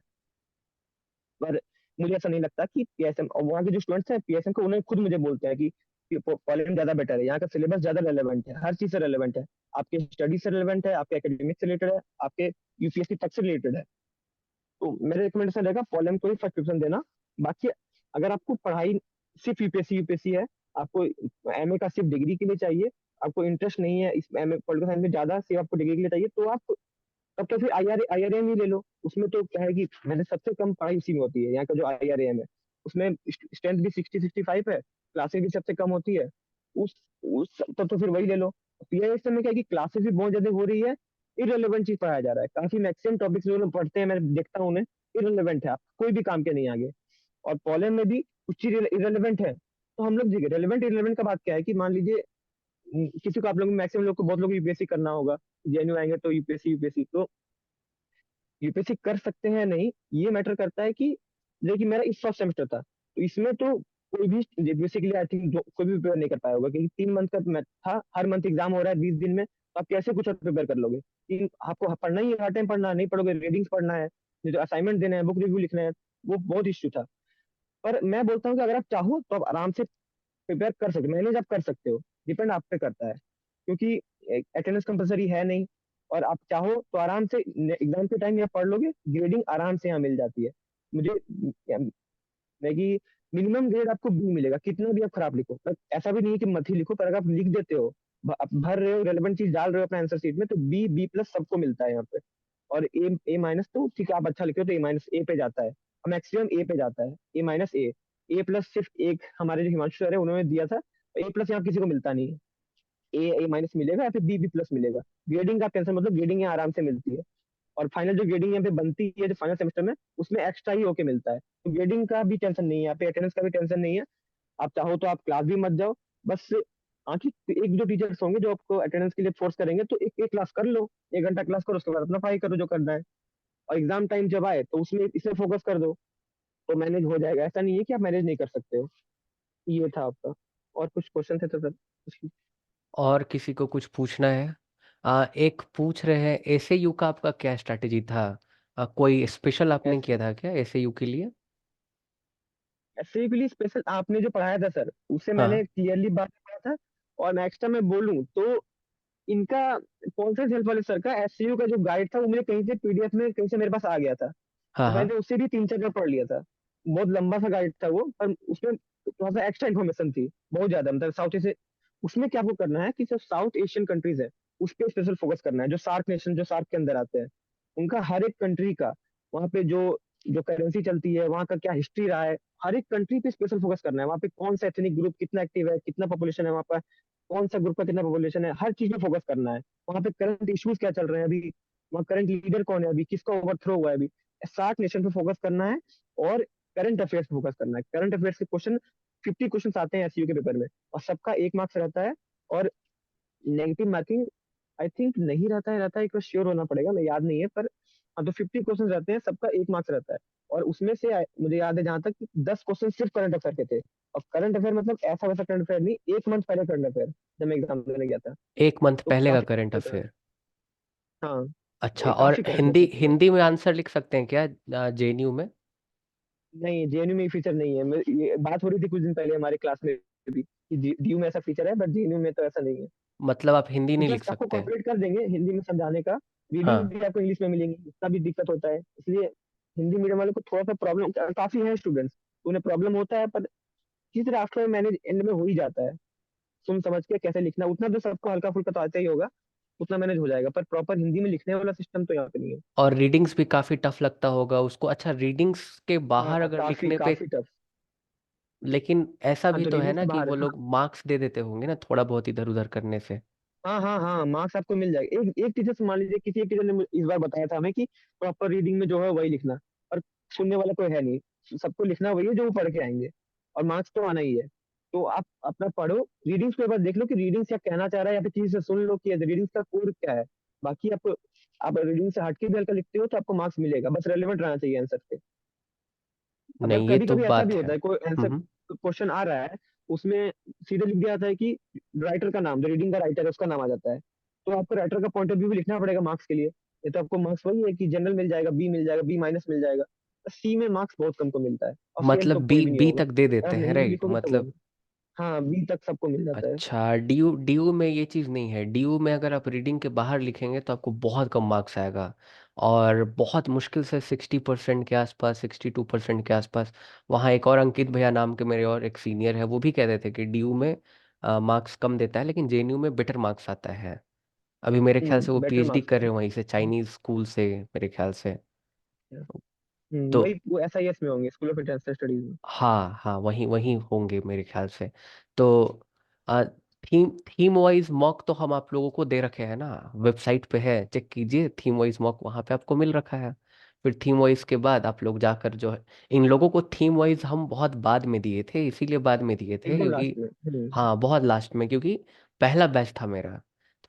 पर मुझे ऐसा नहीं लगता कि पीएसएम, और वहाँ के जो स्टूडेंट्स हैं पीएसएम को, उन्हें खुद मुझे बोलते हैं कि कॉलेज ज्यादा बेटर है, यहाँ का सिलेबस ज्यादा रेलेवेंट है, हर चीज से रेलेवेंट है, आपके स्टडी से रेलेवेंट है, आपके एकेडमिक से रिलेटेड है, आपके यूपीएससी तक से रिलेटेड है। तो मेरा रिकमेंडेशन रहेगा पॉलम को ही फर्स्ट प्रेफरेंस देना। बाकी अगर आपको पढ़ाई सिर्फ यूपीएससी यूपीएससी है, आपको एमए का सिर्फ डिग्री के लिए चाहिए, आपको इंटरेस्ट नहीं है इस एमए पॉलिटिकल साइंस में ज्यादा, सिर्फ आपको डिग्री के लिए चाहिए, तो आप तब तो फिर आईआरएम ही ले लो। उसमें तो क्या है कि मैंने सबसे कम पढ़ाई उसी में होती है, यहाँ का जो आईआरएम है, उसमें स्ट्रेंथ भी 60-65 है, क्लासेस भी सबसे कम होती है। उस तब तो फिर वही ले लो। पीआईएसएम में क्या है कि क्लासेस भी बहुत ज्यादा हो रही है, इरेलीवेंट चीज पढ़ाया जा रहा है, काफी मैक्सिमम टॉपिक्स जो लोग पढ़ते हैं, मैं देखता हूँ उन्हें, इरेलीवेंट है, आप कोई भी काम के नहीं आगे। और पॉलम में भी कुछ चीज इरेलीवेंट है, तो हम लोग देखिए रेलिवेंट इरेलीवेंट का बात क्या है कि मान लीजिए किसी को, आप लोग मैक्सिमम लोग को, बहुत लोग यूपीएससी करना होगा, जेएनयू आएंगे तो यूपीएससी यूपीएससी, तो यूपीएससी कर सकते हैं नहीं, ये मैटर करता है कि, लेकिन मेरा इस फर्स्ट सेमेस्टर था, तो इसमें तो कोई भी बेसिकली आई थिंक जो कोई भी प्रिपेयर नहीं कर पाया होगा, क्योंकि 3 मंथ का मैथ था, हर मंथ एग्जाम हो रहा है 20 दिन में, तो आप कैसे कुछ और प्रिपेयर कर लोगे? आपको पढ़ना ही है, हर टाइम पढ़ना नहीं पढ़ोगे, रीडिंग्स पढ़ना है, जो असाइनमेंट देना है, बुक रिव्यू लिखना है, वो बहुत इश्यू था। पर मैं बोलता हूँ कि अगर आप चाहो तो आप आराम से प्रिपेयर कर सकते हो, मैनेज आप कर सकते हो, डिपेंड आप पे करता है, क्योंकि अटेंडेंस कंपलसरी है नहीं। और आप चाहो तो आराम से एग्जाम के टाइम यहाँ पढ़ लोगे, ग्रेडिंग आराम से यहाँ मिल जाती है। मुझे कि मिनिमम ग्रेड आपको बी मिलेगा, कितना भी आप खराब लिखो, पर ऐसा भी नहीं है कि मत ही लिखो, पर अगर आप लिख देते हो, आप भर रहे हो, रेलेवेंट चीज डाल रहे हो अपने आंसर शीट में, तो बी, बी प्लस सबको मिलता है यहाँ पे। और ए माइनस तो ठीक है, आप अच्छा लिखे हो तो ए माइनस ए पे जाता है, मैक्सिमम ए पे जाता है, ए माइनस ए प्लस सिर्फ एक हमारे जो हिमांशु सर है उन्होंने दिया था, ए प्लस यहाँ किसी को मिलता नहीं है। ए माइनस मिलेगा या फिर बी प्लस मिलेगा। ग्रेडिंग का टेंशन मतलब ग्रेडिंग यहाँ आराम से मिलती है। और फाइनल जो ग्रेडिंग यहाँ पे बनती है जो फाइनल सेमेस्टर में, उसमें एक्स्ट्रा ही होके मिलता है, तो ग्रेडिंग का भी टेंशन नहीं है यहाँ पे, अटेंडेंस का भी टेंशन नहीं है। आप चाहो तो आप क्लास भी मत जाओ, बस आखिर एक दो टीचर्स होंगे जो आपको अटेंडेंस के लिए फोर्स करेंगे, तो एक एक क्लास कर लो, 1 घंटा क्लास करो, उसके बाद अपना पढ़ाई करो जो करना है। और एग्जाम टाइम जब आए तो उसमें इसे फोकस कर दो, तो मैनेज हो जाएगा, ऐसा नहीं है कि आप मैनेज नहीं कर सकते हो। ये था आपका। और कुछ क्वेश्चन थे तो सर और किसी को कुछ पूछना है? एक पूछ रहे हैं एसएयू का आपका क्या स्ट्रैटेजी था? कोई स्पेशल आपने किया ऐसे था क्या एसएयू के लिए? ऐसे के लिए स्पेशल आपने जो पढ़ाया था सर, उससे मैंने हाँ क्लियरली बात किया था। और मैं एक्स्ट्रा में बोलूँ तो इनका कौन सा हेल्प वाले सर का एससीयू का जो गाइड था, वो मुझे कहीं से पीडीएफ में कहीं से मेरे पास आ गया था, हाँ तो हाँ। मैंने उससे भी 3 4 बार पढ़ लिया था। बहुत लंबा सा गाइड था वो, पर उसमें थोड़ा सा एक्स्ट्रा इन्फॉर्मेशन थी, बहुत ज्यादा, मतलब साउथ एशिया। उसमें क्या आपको करना है कि जो साउथ एशियन कंट्रीज है, उस पर स्पेशल फोकस करना है, जो सार्क नेशन जो सार्क के अंदर आते हैं, उनका हर एक कंट्री का, वहाँ पे जो जो करेंसी चलती है, वहाँ का क्या हिस्ट्री रहा है, हर एक कंट्री पे स्पेशल फोकस करना है। वहाँ पे कौन सा एथनिक ग्रुप कितना एक्टिव है, कितना पॉपुलेशन है वहाँ पर, कौन सा ग्रुप का कितना पॉपुलेशन है, हर चीज में फोकस करना है। वहाँ पे करंट इश्यूज क्या चल रहे हैं अभी, वहाँ करंट लीडर कौन है अभी, किसका ओवरथ्रो हुआ है अभी, सार्क नेशन पे फोकस करना है। और करंट अफेयर्स पे फोकस करना है। करंट अफेयर्स के क्वेश्चन 50 क्वेश्चन आते हैं एसयू के पेपर में, और सबका 1 मार्क्स रहता है। और नेगेटिव मार्किंग आई थिंक नहीं रहता है, रहता है, एक बार श्योर होना पड़ेगा, मैं याद नहीं है, पर हाँ, तो 50 क्वेश्चन रहते हैं, सबका 1 मार्क्स रहता है। और उसमें से मुझे याद है जहां तक कि 10 क्वेश्चन सिर्फ करंट अफेयर के थे। और करंट अफेयर मतलब ऐसा वैसा करंट अफेयर नहीं, 1 मंथ पहले करंट अफेयर, जब मैं एग्जाम देने गया था। एक मंथ तो पहले का काफी करंट करंट, अफेयर? हाँ, अच्छा, और काफी करंट हिंदी अफेयर। हिंदी में आंसर लिख सकते हैं क्या जेएनयू में? नहीं, जेएनयू में ये फीचर नहीं है। ये बात हो रही थी कुछ दिन पहले हमारे क्लास में भी कि डीयू में ऐसा फीचर है, बट जेएनयू में तो ऐसा नहीं है। मतलब आप हिंदी नहीं लिख टीचर्स आपको सकते? कॉपरेट कर देंगे हिंदी में समझाने का, रीडिंग हाँ। भी आपको इंग्लिश में मिलेंगी, उसका भी दिक्कत होता है, इसलिए हिंदी मीडियम वालों को थोड़ा सा प्रॉब्लम, काफी है स्टूडेंट्स, उन्हें प्रॉब्लम होता है, पर किसी तरह आफ्टर मैनेज एंड में हो ही जाता है। सुन समझ के कैसे लिखना, उतना तो सबको हल्का फुल्का तो आता ही होगा, उतना मैनेज हो जाएगा, पर प्रॉपर हिंदी में लिखने वाला सिस्टम तो यहाँ पे नहीं है। और रीडिंग्स भी काफी टफ लगता होगा उसको। अच्छा, रीडिंग्स के बाहर हाँ, अगर काफी लिखने पे, काफी टफ। लेकिन ऐसा हाँ, भी तो तो है रीडिंग्स ना कि बाहर, वो हाँ, लोग मार्क्स दे देते होंगे ना थोड़ा बहुत इधर उधर करने से। हाँ, हाँ, हाँ, मार्क्स आपको मिल जाएगा। एक एक टीचर से मान लीजिए, किसी एक टीचर ने इस बार बताया था हमें कि प्रॉपर रीडिंग में जो है वही लिखना, और सुनने वाला कोई है नहीं, सबको लिखना वही है जो वो पढ़ के आएंगे, और मार्क्स तो आना ही है। तो आप अपना पढ़ो, रीडिंग्स को एक बार देख लो कि रीडिंग्स क्या कहना चाह रहा है, या फिर चीज से सुन लो कि रीडिंग्स का कोड क्या है। बाकी आप रीडिंग से हट के भी हल्का लिखते हो तो आपको मार्क्स मिलेगा, बस रेलिवेंट रहना चाहिए आंसर से। अगर नहीं, ये कभी तो कभी ऐसा भी बात है। होता है कोई आंसर हम्म। क्वेश्चन आ रहा है, उसमें सीधे लिख दिया जाता है कि राइटर का नाम, जो रीडिंग का राइटर है उसका नाम आ जाता है, तो आपको राइटर का पॉइंट ऑफ व्यू भी लिखना पड़ेगा मार्क्स के लिए। ये तो आपको मार्क्स वही है कि जनरल मिल जाएगा, बी मिल जाएगा, बी माइनस मिल जाएगा। सी में मार्क्स बहुत कम को मिलता है, और फेल मतलब तो बी कोई भी नहीं बी होगा, तक दे अगर देते आप हैं, नहीं भी राइट? लिखोगे तो वो। मतलब हाँ, बी तक सबको मिल जाता है। अच्छा, डीयू डीयू में ये चीज़ नहीं है। डीयू में अगर आप रीडिंग के बाहर लिखेंगे तो आपको बहुत कम मार्क्स आएगा, और बहुत मुश्किल से 60% के आसपास, 62% के आसपास। वहाँ एक और अंकित भैया नाम के मेरे और एक सीनियर है, वो भी कहते थे कि डीयू में मार्क्स कम देता है, लेकिन जेएनयू में बेटर मार्क्स आता है। अभी मेरे ख्याल से वो बेटर पीएचडी मार्क्स कर आता रहे है। हैं वहीं से, चाइनीज स्कूल से, मेरे ख्याल से। तो वही वो एसआईएस में होंगे, स्कूल ऑफ इंटरनेशनल स्टडीज में। हाँ हाँ, वहीं वहीं होंगे मेरे ख्याल से। तो आ, थीम थीम वाइज मॉक तो हम आप लोगों को दे रखे हैं ना, वेबसाइट पे है, चेक कीजिए, थीम वाइज मॉक वहाँ पे आपको मिल रखा है। फिर थीम वाइज के बाद आप लोग जाकर जो है, इन लोगों को थीम वाइज हम बहुत बाद में दिए थे, इसीलिए बाद में दिए थे एकदम क्योंकि लास्ट में। हाँ बहुत लास्ट में, क्योंकि पहला बैच था मेरा।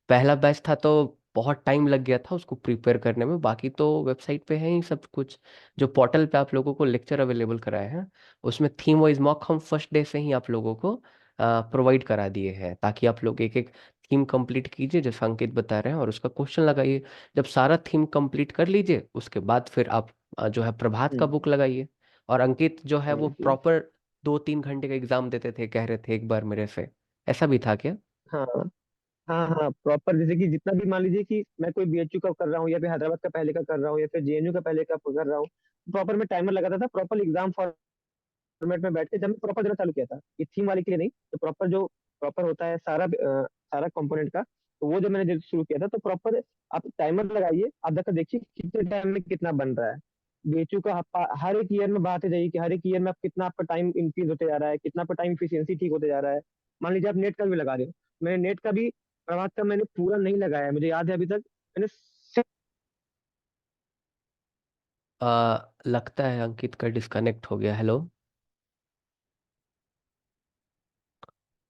पहला बैच था तो बहुत टाइम लग गया था उसको प्रिपेयर करने में। बाकी तो वेबसाइट पे है ही सब कुछ। जो पोर्टल पे आप लोगों को लेक्चर अवेलेबल कराए हैं, उसमें थीम वाइज मॉक हम फर्स्ट डे से ही आप लोगों को प्रोवाइड करा दिए हैं, ताकि आप लोग एक एक थीम कंप्लीट कीजिए जैसा अंकित बता रहे हैं, और उसका क्वेश्चन लगाइए। जब सारा थीम कंप्लीट कर लीजिए, उसके बाद फिर आप जो है प्रभात का हम्म। बुक लगाइए। और अंकित जो है वो जी। प्रॉपर 2-3 घंटे का एग्जाम देते थे, कह रहे थे एक बार मेरे से। ऐसा भी था क्या? हाँ हाँ हाँ, प्रॉपर जैसे कि जितना भी मान लीजिए कि मैं कोई बीएचयू का कर रहा हूँ या फिर हैदराबाद का पहले का कर रहा हूँ या फिर जेएनयू का पहले का कर रहा हूँ, प्रॉपर मैं टाइमर लगाता था प्रॉपर एग्जाम फॉर्मेट में बैठ के। जब मैं प्रॉपर देना चालू किया था, ये थीम वाले के लिए नहीं, तो प्रॉपर जो प्रॉपर होता है सारा सारा कंपोनेंट का, तो वो जब मैंने जब शुरू किया था तो प्रॉपर आप टाइमर लगाइए, आप देखकर देखिए कितने टाइम में कितना बन रहा है। बीएचयू का हर एक ईयर में बढ़ाते जाइए कि हर एक ईयर में आप कितना आपका टाइम इंक्रीज होते जा रहा है, कितना आपका टाइम इफिशियंसी ठीक होते जा रहा है। मान लीजिए आप नेट का भी लगा रहे हो, मैंने नेट का भी प्रभात का मैंने पूरा नहीं लगाया है, मुझे याद है अभी तक मैंने लगता है अंकित का डिस्कनेक्ट हो गया। हेलो,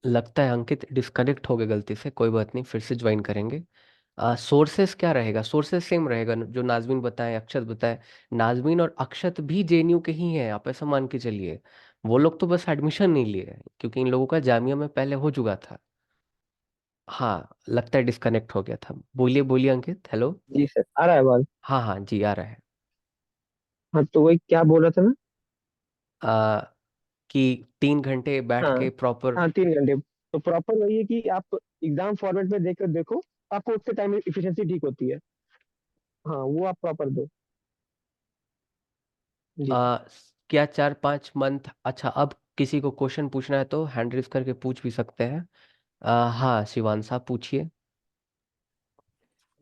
लगता है अंकित डिस्कनेक्ट हो गए गलती से। कोई बात नहीं, फिर से ज्वाइन करेंगे। सोर्सेस क्या रहेगा? सोर्सेस सेम रहेगा जो नाजमीन बताए, अक्षत बताए। नाजमीन और अक्षत भी जेएनयू के ही हैं, आप ऐसा मान के चलिए। वो लोग तो बस एडमिशन नहीं लिए हैं, क्योंकि इन लोगों का जामिया में पहले हो चुका था। हाँ, लगता है डिस्कनेक्ट हो गया था। बोलिए बोलिए अंकित, हेलो। जी सर आ रहा है आवाज। हाँ हाँ जी, आ रहा है। हाँ तो वही क्या बोल रहा था मैं। आ, कि 3 घंटे बैठ हाँ के प्रॉपर। हाँ, 3 घंटे। तो प्रॉपर वही है कि आप एग्जाम फॉर्मेट में देखकर देखो, आपको उससे टाइम इफिशिएंसी ठीक होती है। हाँ वो आप प्रॉपर दो। जी। क्या 4-5 मंथ? अच्छा, अब किसी को क्वेश्चन पूछना है तो हैंड रेज करके पूछ भी सकते हैं। हाँ, शिवान साहब पूछिए।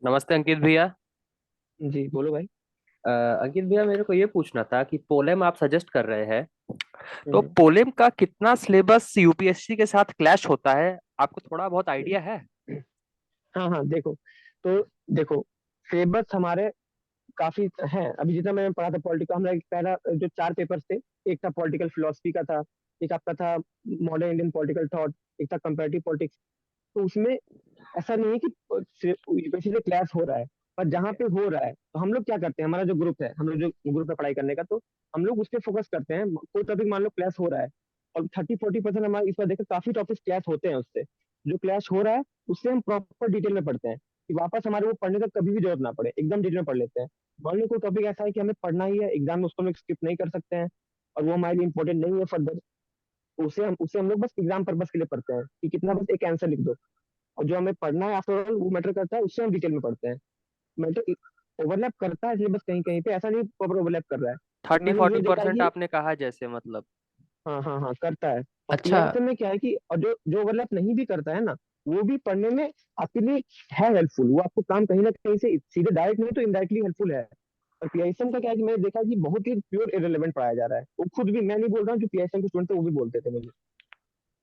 नमस्ते अंकित भैया। जी बोलो भाई। अंकित भैया, मेरे को ये पूछना था कि पोलेम आप सजेस्ट कर रहे हैं, तो हम्म, पोलेम का कितना सिलेबस यूपीएससी के साथ क्लैश होता है? आपको थोड़ा बहुत आइडिया है? हाँ हाँ देखो, तो देखो सिलेबस हमारे काफी हैं। अभी जितना मैंने पढ़ा था पॉलिटिकल, हमारा एक पहला जो 4 पेपर्स थे, एक था पॉलिटिकल फिलोसफी का था, एक आपका था मॉडर्न इंडियन पॉलिटिकल थॉट, एक था कंपैरेटिव पॉलिटिक्स। तो उसमें ऐसा नहीं है कि यूपीएससी से क्लास हो रहा है, पर जहाँ पे हो रहा है तो हम लोग क्या करते हैं, हमारा जो ग्रुप है, हम लोग जो ग्रुप है पढ़ाई करने का, तो हम लोग उस पर फोकस करते हैं। कोई टॉपिक मान लो क्लास हो रहा है, और 30-40% हमारे इस बार देखो काफी टॉपिक्स क्लास होते हैं उससे। जो क्लास हो रहा है उससे हम प्रॉपर डिटेल में पढ़ते हैं, कि वापस हमारे वो पढ़ने का कभी भी जरूरत ना पड़े, एकदम डिटेल में पढ़ लेते हैं। मान लो कोई टॉपिक ऐसा है कि हमें पढ़ना ही है, एग्जाम में उसको हम स्किप नहीं कर सकते हैं, और वो हमारे लिए इंपॉर्टेंट नहीं है फर्दर, तो उसे हम लोग बस एग्जाम पर्पस के लिए पढ़ते हैं कि कितना बस एक आंसर लिख दो। और जो हमें पढ़ना है आफ्टर ऑल वो मैटर करता है, उससे हम डिटेल में पढ़ते हैं। मैटर ओवरलैप करता है सिलेबस कहीं कहीं पे, ऐसा नहीं प्रॉपर ओवरलैप कर रहा है। पर थर्टी मैंने ये फोर्टी देखा है परसेंट कि आपने कहा जैसे, मतलब। हाँ हाँ हाँ करता है। और अच्छा। पीआईएसएम में क्या है कि, और जो जो ओवरलैप नहीं भी करता है ना, वो भी पढ़ने में आपके लिए है हेल्पफुल, वो आपको काम कहीं ना कहीं से सीधे डायरेक्ट नहीं तो इनडायरेक्टली हेल्पफुल है। और पीआईएसएम का क्या है कि मैंने देखा कि बहुत ही प्योर इरेलीवेंट पढ़ाया जा रहा है, वो खुद भी, मैं नहीं बोल रहा हूँ, जो पीआईएसएम के स्टूडेंट थे वो भी बोलते थे मुझे।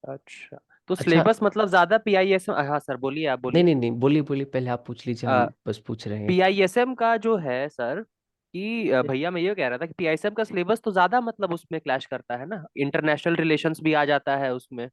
अच्छा, तो अच्छा, सिलेबस मतलब ज्यादा पीआईएसएम, हाँ सर बोलिए, आप नहीं बोलिए। नहीं नहीं, बोलिए बोलिए, पहले आप पूछ लीजिए, हम बस पूछ रहे हैं। पीआईएसएम का जो है सर, कि भैया मैं ये कह रहा था कि पीआईएसएम का सिलेबस तो ज्यादा मतलब उसमें क्लैश करता है ना, इंटरनेशनल रिलेशंस भी आ जाता है उसमें।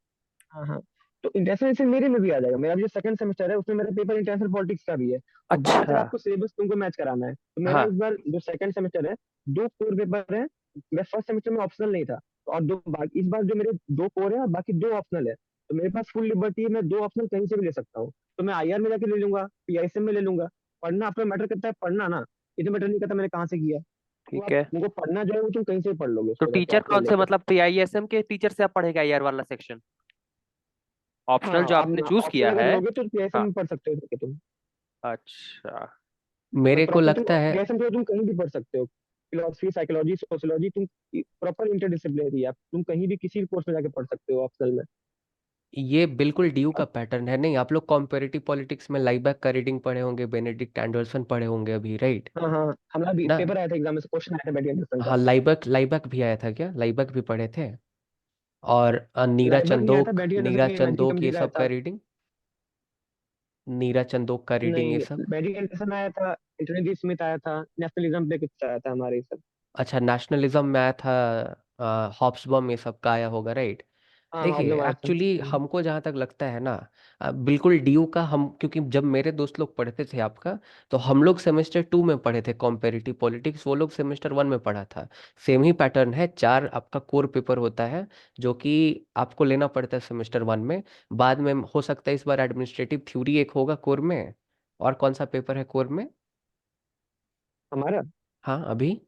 हाँ हाँ, तो इंटरनेशनल से मेरे में भी आ जाएगा, मेरा जो सेकंड सेमेस्टर है उसमें मेरा पेपर इंटरनेशनल पॉलिटिक्स का भी है। और बात है अच्छा। आपको सिलेबस तुमको मैच कराना है, तो मेरा हाँ। इस बार जो सेकंड सेमेस्टर है, 2 कोर पेपर है। मैं फर्स्ट सेमेस्टर में ऑप्शनल नहीं था, और दो बाकी इस बार जो मेरे 2 कोर है और बाकी 2 ऑप्शनल है, तो मेरे पास फुल लिबर्टी है, मैं 2 ऑप्शनल कहीं से भी ले सकता हूँ। तो मैं आईआर में जाके ले लूंगा, पीआईएसएम में ले लूंगा। पढ़ना आपका मैटर करता है, पढ़ना ना, ये तो मैटर नहीं करता मैंने कहाँ से किया। तो ठीक आप है। तुमको पढ़ना जो है वो तुम कहीं से भी पढ़ लोगे तो उसको जाके टीचर ऑप्शनल कौन से, लेके। मतलब पीआईएसएम के टीचर से आप पढ़ेगा ईआर वाला सेक्शन? हाँ ऑप्शनल जो आप आपने चूज ऑप्शनल किया अगर है। लोगे तो पीआईएसएम हाँ। में पढ़ सकते हो जाके तुम। अच्छा। मैं मेरे को प्रॉपर तुम लगता है पीएसएम तो तुम कहीं भी पढ़ सकते हो, फिलोसफी साइकोलॉजी सोशियोलॉजी, तुम प्रॉपर इंटरडिसिप्लिनरी है, तुम कहीं भी किसी भी कोर्स में जाके पढ़ सकते हो ऑप्शनल में। ये बिल्कुल डीयू का अब पैटर्न है। नहीं, आप लोग कॉम्पेरेटिव पॉलिटिक्स में लाइबैक का रीडिंग पढ़े होंगे, बेनेडिक्ट एंडरसन पढ़े होंगे अभी, राइट? हाँ हाँ, हमारा भी ना, पेपर आया था एग्जाम में से, क्वेश्चन आया था बैटिंग एंडरसन का। हाँ, लाइबैक लाइबैक भी आया था क्या? लाइबैक भी पढ़े थे? और नीरा लाइबा भी आया था, चंदोक, बैटिंग नीरा एंडरसन में मंथली चंदोक ये कमिटी का आया सब का था। रीडिंग, नीरा चंदोक का रीडिंग ये सब। नहीं, बैटिंग एंडरसन आया था, एंटोनी डी स्मिथ आया था, नेशनलिज्म पे कुछ आया था हमारे ये सब। अच्छा, नेशनलिज्म में आया था, हॉब्सबॉम ये सब का आया होगा, राइट? हाँ देखिए ऑब्जर्व। एक्चुअली हमको जहाँ तक लगता है ना, बिल्कुल ड्यू का हम, क्योंकि जब मेरे दोस्त लोग पढ़ते थे आपका, तो हम लोग सेमेस्टर 2 में पढ़े थे कॉम्पेरिटिव पॉलिटिक्स, वो लोग सेमेस्टर 1 में पढ़ा था। सेम ही पैटर्न है, 4 आपका कोर पेपर होता है जो कि आपको लेना पड़ता है सेमेस्टर 1 में। बाद में हो सकता है इस बार एडमिनिस्ट्रेटिव थ्योरी एक होगा कोर में। और कौन सा पेपर है कोर में? हमारा हाँ अभी।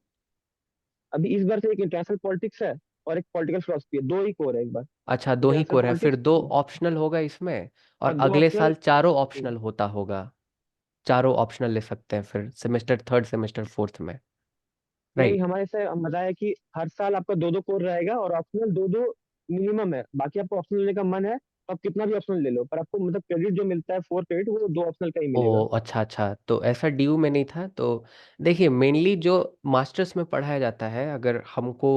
अभी इस बार से एक इंटरनेशनल पॉलिटिक्स है और एक पॉलिटिकल फिलोसफी है, दो ही कोर है, एक बार अच्छा, दो ही इंटरनेशनल कोर है, फिर पॉलिटिक्स। दो ऑप्शनल होगा इसमें। और और दो अगले ऑप्शनल। साल चारों ऑप्शनल होता होगा। चारों ऑप्शनल ले सकते हैं फिर सेमेस्टर 3, सेमेस्टर 4 में। नहीं, राइट। हमारे से हम बताया कि हर साल आपका दो दो कोर रहेगा और ऑप्शनल दो दो मिनिमम है। बाकी आपको ऑप्शनल लेने का मन है तो आप कितना भी ऑप्शनल ले लो, पर आपको मतलब क्रेडिट जो मिलता है 4 क्रेडिट, वो दो ऑप्शनल का ही मिलेगा। ओ अच्छा अच्छा, तो ऐसा ड्यू में नहीं था तो। देखिए मेनली जो मास्टर्स में पढ़ाया जाता है, अगर हमको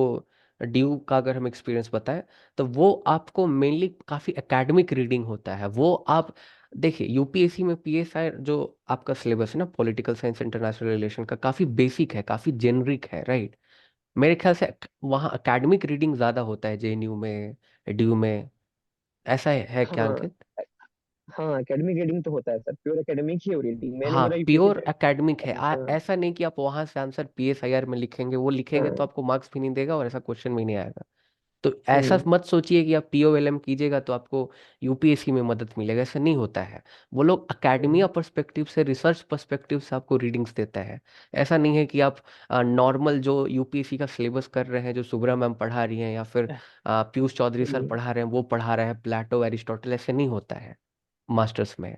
ड्यू का अगर हम एक्सपीरियंस बताएं, तो वो आपको मेनली काफ़ी एकेडमिक रीडिंग होता है। वो आप देखिए यूपीएससी में पीएसआई जो आपका सिलेबस है ना, पॉलिटिकल साइंस इंटरनेशनल रिलेशन का, काफ़ी बेसिक है, काफ़ी जेनरिक है, राइट। मेरे ख्याल से वहाँ एकेडमिक रीडिंग ज़्यादा होता है जेएनयू में, ड्यू में। ऐसा है क्या हाँ। अंकित? हाँ एकेडमिक रीडिंग तो होता है सर, प्योर एकेडमिक ही हो रीडिंग। मैंने हाँ मेरा यूपीएससी प्योर का। एकेडमिक है। हाँ। ऐसा नहीं कि आप वहां से आंसर पीएसआईआर में लिखेंगे, वो लिखेंगे तो हाँ। आपको मार्क्स भी नहीं देगा और ऐसा क्वेश्चन भी नहीं आएगा। तो ऐसा हम्म। मत सोचिए कि आप पीओएलएम कीजिएगा तो आपको यूपीएससी में मदद मिलेगा, ऐसा नहीं होता है। वो लोग अकेडमिया हम्म। पर्सपेक्टिव से, रिसर्च पर्सपेक्टिव से आपको रीडिंग्स देता है। ऐसा नहीं है कि आप नॉर्मल जो यूपीएससी का सिलेबस कर रहे हैं, जो सुब्रा मैम पढ़ा रही हैं या फिर पीयूष चौधरी सर हम्म। पढ़ा रहे हैं, वो पढ़ा रहे हैं प्लेटो एरिस्टोटल, ऐसे नहीं होता है मास्टर्स में।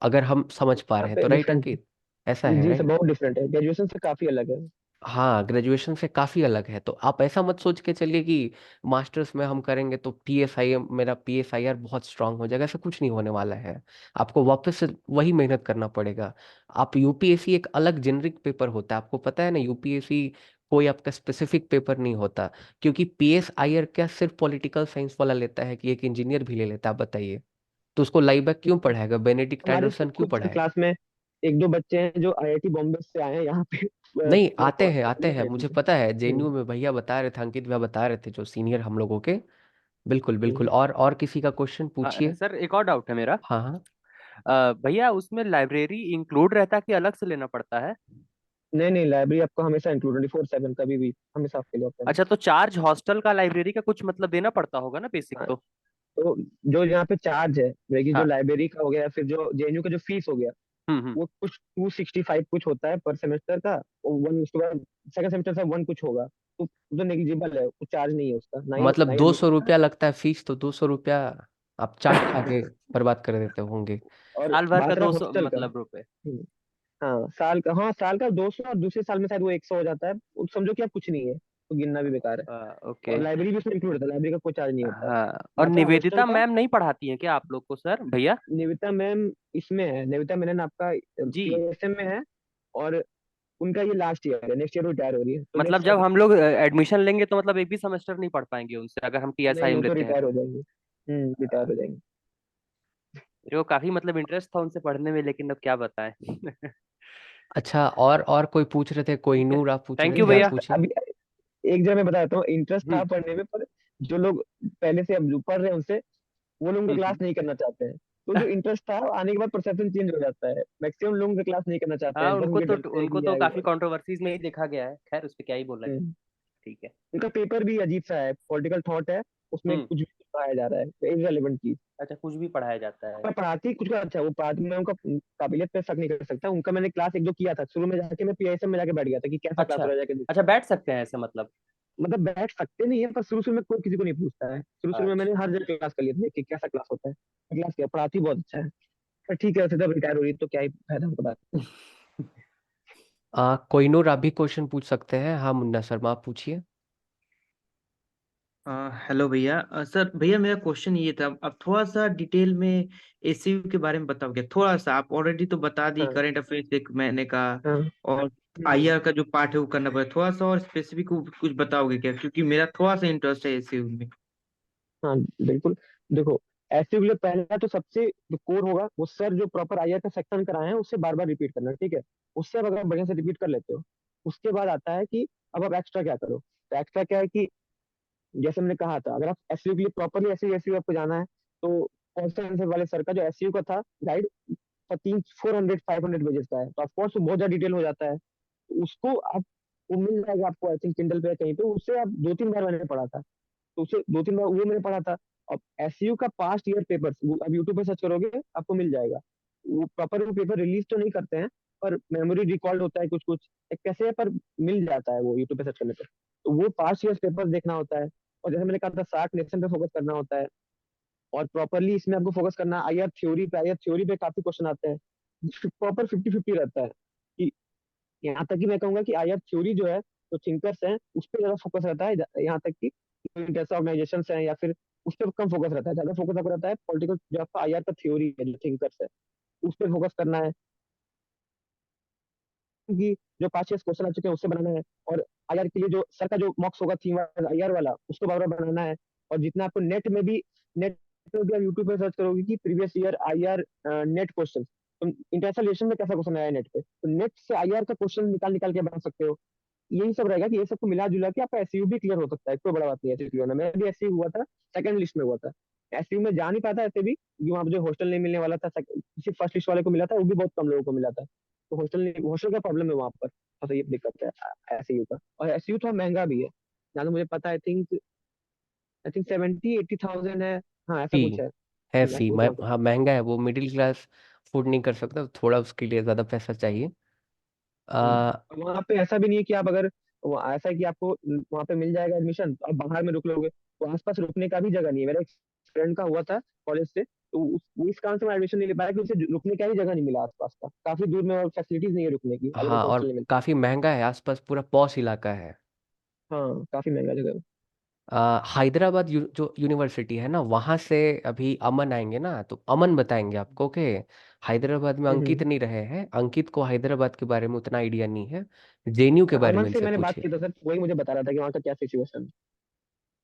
अगर हम समझ पा यहाँ रहे हैं तो, पे राइट डिफरेंट। अंकित? ऐसा है जी सर, राइट। बहुत डिफरेंट है, ग्रेजुएशन से काफी अलग है। हाँ ग्रेजुएशन से काफ़ी अलग है, तो आप ऐसा मत सोच के चलिए कि मास्टर्स में हम करेंगे तो पीएसआई, मेरा पीएसआईआर बहुत स्ट्रांग हो जाएगा, ऐसा कुछ नहीं होने वाला है। आपको वापस से वही मेहनत करना पड़ेगा। आप यूपीएससी एक अलग जेनरिक पेपर होता है, आपको पता है ना, यूपीएससी कोई आपका स्पेसिफिक पेपर नहीं होता। क्योंकि पीएसआईआर क्या सिर्फ पॉलिटिकल साइंस वाला लेता है कि एक इंजीनियर भी ले लेता है, आप बताइए। तो उसको लाइबैक क्यों पढ़ाएगा, बेनेडिक्ट हमारे एंडरसन क्यों खुद सर पढ़ाएगा? क्लास में एक दो बच्चे हैं जो आईआईटी बॉम्बे से आए हैं यहाँ पे नहीं पूरा आते हैं, आते पढ़ने हैं, के मुझे लिए। पता है, जेएनयू हम्म। में भैया बता रहे थे, अंकित भैया बता रहे थे जो सीनियर हम लोगों के। बिल्कुल बिल्कुल। हम्म। और किसी का क्वेश्चन पूछिए। सर एक और डाउट है मेरा। हाँ हाँ। भैया उसमें लाइब्रेरी इंक्लूड रहता है कि अलग से लेना पड़ता है? नहीं नहीं, लाइब्रेरी आपको हमेशा इंक्लूड 24/7 कभी भी हमेशा आपके लिए ओपन है। अच्छा, तो चार्ज हॉस्टल का लाइब्रेरी का कुछ मतलब देना पड़ता होगा ना, बेसिक हाँ, तो। तो जो यहाँ पे चार्ज है, जैसे कि जो हाँ। लाइब्रेरी का हो गया, फिर जो जेएनयू का जो फीस हो गया, हम्म। वो कुछ 265 कुछ होता है पर सेमेस्टर का। और वन उसके बाद सेकंड सेमेस्टर से वन कुछ होगा। तो नेग्लिजिबल है, कुछ चार्ज नहीं है उसका, मतलब ना ही 200 रुपया एडमिशन लगता है फीस, तो 200 रुपया आप चाट खा के का। बर्बाद कर देते होंगे। और साल भर का बात रहा 200 हॉस्टल का। मतलब रुपए? हाँ साल का, हाँ साल का 200, और दूसरे साल में शायद वो 100 हो जाता है। समझो कि अब कुछ नहीं है तो गिनना भी बेकार है। ओके। और लाइब्रेरी भी उसमें इंक्लूड होता है, लाइब्रेरी का कोई चार्ज नहीं होता है। हाँ, और बात रहा हॉस्टल निवेदिता का। मैम नहीं पढ़ाती हैं क्या आप लोग को सर भैया? निविता मैम इसमें है, निविता मेनन आपका जी। पीएसएम में है। और उनका ये लास्ट ईयर है, नेक्स्ट ईयर रिटायर हो रही है, तो मतलब नेक्स्ट जब ईयर। हम लोग एडमिशन लेंगे तो मतलब एक भी सेमेस्टर नहीं पढ़ पाएंगे उनसे, अगर हम नहीं टीएसआईएम नहीं, तो लेते हैं रिटायर तो? हो जाएंगे। रिटायर हो जाएंगे। मेरे को काफी मतलब इंटरेस्ट था उनसे पढ़ने में, लेकिन अब क्या बताएं। अच्छा, और कोई पूछ रहे थे, कोई ठीक है, नूर आप पूछ रहे थैंक यू थे, आप भैया। इंटरेस्ट पूछिए। अभी एक जगह मैं बताता हूँ, इंटरेस्ट हम्म। था पढ़ने में, पर जो लोग पहले से अब जो पढ़ रहे हैं उनसे, वो लोग उनका क्लास हम्म। नहीं करना चाहते हैं। तो जो इंटरेस्ट था आने के बाद परसेप्शन चेंज हो जाता है, मैक्सिमम लोग उनका क्लास नहीं करना चाहते हाँ, हैं, 10 उनको रुपये तो डरते हैं उनको कि तो आएगा काफी बस। कंट्रोवर्सीज में ही देखा गया है, खैर उस पे क्या ही बोला जाए। हम्म। ठीक है। उनका पेपर भी अजीब सा है, पॉलिटिकल थॉट है, उसमें हम्म। कुछ भी पढ़ाया जा रहा है, इररिलेवेंट चीज। अच्छा, कुछ भी पढ़ाया जाता है? पर पढ़ाती कुछ का अच्छा, वो पढ़ाती, मैं उनका काबिलियत पे शक नहीं कर सकता, उनका मैंने क्लास एक दो किया था शुरू में, जाके मैं पीआईएसएम में जाके बैठ गया था कि कैसा क्लास अच्छा। हो रहा है, जाके अच्छा, देखता हूँ। बैठ सकते हैं ऐसे मतलब? मतलब बैठ सकते नहीं है, पर शुरू शुरू में कोई किसी को नहीं पूछता है, शुरू शुरू में मैंने अच्छा। हर जगह क्लास कर लिया था कि कैसा क्लास होता है। क्लास किया, पढ़ाती बहुत अच्छा है। पर ठीक है, वैसे जब रिटायर हो रही है तो क्या ही फायदा होगा बात। कोई नूर आप भी क्वेश्चन पूछ सकते हैं। हाँ मुन्ना शर्मा आप पूछिए। हेलो भैया। सर भैया मेरा क्वेश्चन ये था, अब थोड़ा सा डिटेल में एसीयू के बारे में बताओगे थोड़ा सा? आप ऑलरेडी तो बता दी हाँ। करंट अफेयर्स एक महीने का, हाँ। और हम्म। आईआर का जो पार्ट है वो करना पड़ेगा। थोड़ा सा और स्पेसिफिक कुछ बताओगे क्या, क्योंकि मेरा थोड़ा सा इंटरेस्ट है एसीयू में। हाँ बिल्कुल। देखो, ऐसे के लिए पहला तो सबसे जो कोर होगा, वो सर जो प्रॉपर आईआर का सेक्शन कराए हैं उससे बार बार रिपीट करना, ठीक है। उससे अब अगर आप बढ़िया से रिपीट कर लेते हो, उसके बाद आता है कि अब आप एक्स्ट्रा क्या करो। तो एक्स्ट्रा क्या है कि जैसे मैंने कहा था, अगर आप एसईओ के लिए प्रॉपरली एसईओ आपको जाना है, तो कॉस्ट आंसर वाले सर का जो एसईओ का था गाइड, 400-500 पेजेस का है, तो ऑफकोर्स वो बहुत ज्यादा डिटेल हो जाता है। तो उसको आप, वो मिल जाएगा आपको आई थिंक किंडल पे या कहीं पे, उससे आप 2-3 बार मैंने पढ़ा था, तो उसे 2-3 बार वो मैंने पढ़ा था। अब एसईओ का पास्ट ईयर पेपर्स अब यूट्यूब पे सर्च करोगे आपको मिल जाएगा। वो प्रॉपर वो पेपर रिलीज तो नहीं करते हैं, पर मेमोरी रिकॉर्ड होता है कुछ कुछ, एक कैसे है, पर मिल जाता है वो यूट्यूब पे सर्च करने पे। तो वो पास्ट ईयर पेपर देखना होता है, और जैसे मैंने कहा था 60 नेशन पे फोकस करना होता है, और प्रॉपरली इसमें आपको फोकस करना है आई आर थ्योरी पे काफी क्वेश्चन आते हैं, प्रॉपर 50-50 रहता है। कि यहाँ तक कि मैं कहूंगा कि आई आर थ्योरी जो है, जो थिंकर्स हैं उस पर ज्यादा फोकस रहता है, यहाँ तक कि जैसे ऑर्गेनाइजेशन हैं या फिर उस पर कम फोकस रहता है, ज्यादा फोकस आपको रहता है पॉलिटिकल, जो आपका आई आर का थ्योरी है, जो थिंकर्स है उस पर फोकस करना है, कि जो पांच छह क्वेश्चन आ चुके हैं उससे बनाना है। और आईआर के लिए जो सर का जो मॉक्स होगा थीम आईआर वाला, उसको बार बार बनाना है। और जितना आपको नेट में भी आप यूट्यूब पे सर्च करोगे कि previous year IR net question, तो इंटरनेशनल रिलेशन में कैसा क्वेश्चन आया नेट पे, तो नेट से आईआर का क्वेश्चन निकाल निकाल के बना सकते हो। यही सब रहेगा कि ये सबको मिला जुला के आपका एसयू भी क्लियर हो सकता है, कोई बड़ा बात नहीं है एसयू क्लियर होना। मेरा भी एसयू हुआ था, सेकंड लिस्ट में हुआ था। एसयू में जा नहीं पाता ऐसे भी, क्योंकि वहाँ मुझे हॉस्टल नहीं मिलने वाला था, सिर्फ फर्स्ट लिस्ट वाले को मिला था, वो भी बहुत कम लोगों को मिला था। तो हॉस्टल का प्रॉब्लम है वहाँ पर, तो ये दिक्कत है एसयू का। और एसयू थोड़ा महंगा भी है, जहाँ तक मुझे पता है, आई थिंक 70-80 थाउजेंड है। हाँ ऐसा फी कुछ है। है, मैं फी वो समझ हाँ सकता महंगा है, वो मिडिल क्लास अफोर्ड नहीं कर सकता, तो थोड़ा उसके लिए ज़्यादा पैसा चाहिए। हूँ। आ, और वहाँ पे ऐसा भी नहीं है कि आप अगर, ऐसा है कि आपको वहाँ पे मिल जाएगा एडमिशन तो आप बाहर में रुक लोगे, तो आसपास रुकने का भी जगह नहीं है। मेरा एक फ्रेंड का हुआ था कॉलेज से, तो वो इस कारण से मैं एडमिशन नहीं ले पाया कि उसे रुकने का ही जगह नहीं मिला आसपास का, काफी दूर में, और फैसिलिटीज नहीं है रुकने की, अगर हाँ, हॉस्टल और नहीं मिलता। काफ़ी महंगा है, आसपास पूरा पॉश इलाका है। हाँ काफी महंगा जगह है। हैदराबाद जो यूनिवर्सिटी है ना, वहाँ से अभी अमन आएंगे ना, तो अमन बताएंगे आपको कि हैदराबाद में अंकित हम्म। नहीं रहे हैं, अंकित को हैदराबाद के बारे में उतना आइडिया नहीं है। जेएनयू के बारे अमन में से इनसे मैंने बात पूछिए। की तो सर वही मुझे बता रहा था कि वहाँ का क्या सिचुएशन है।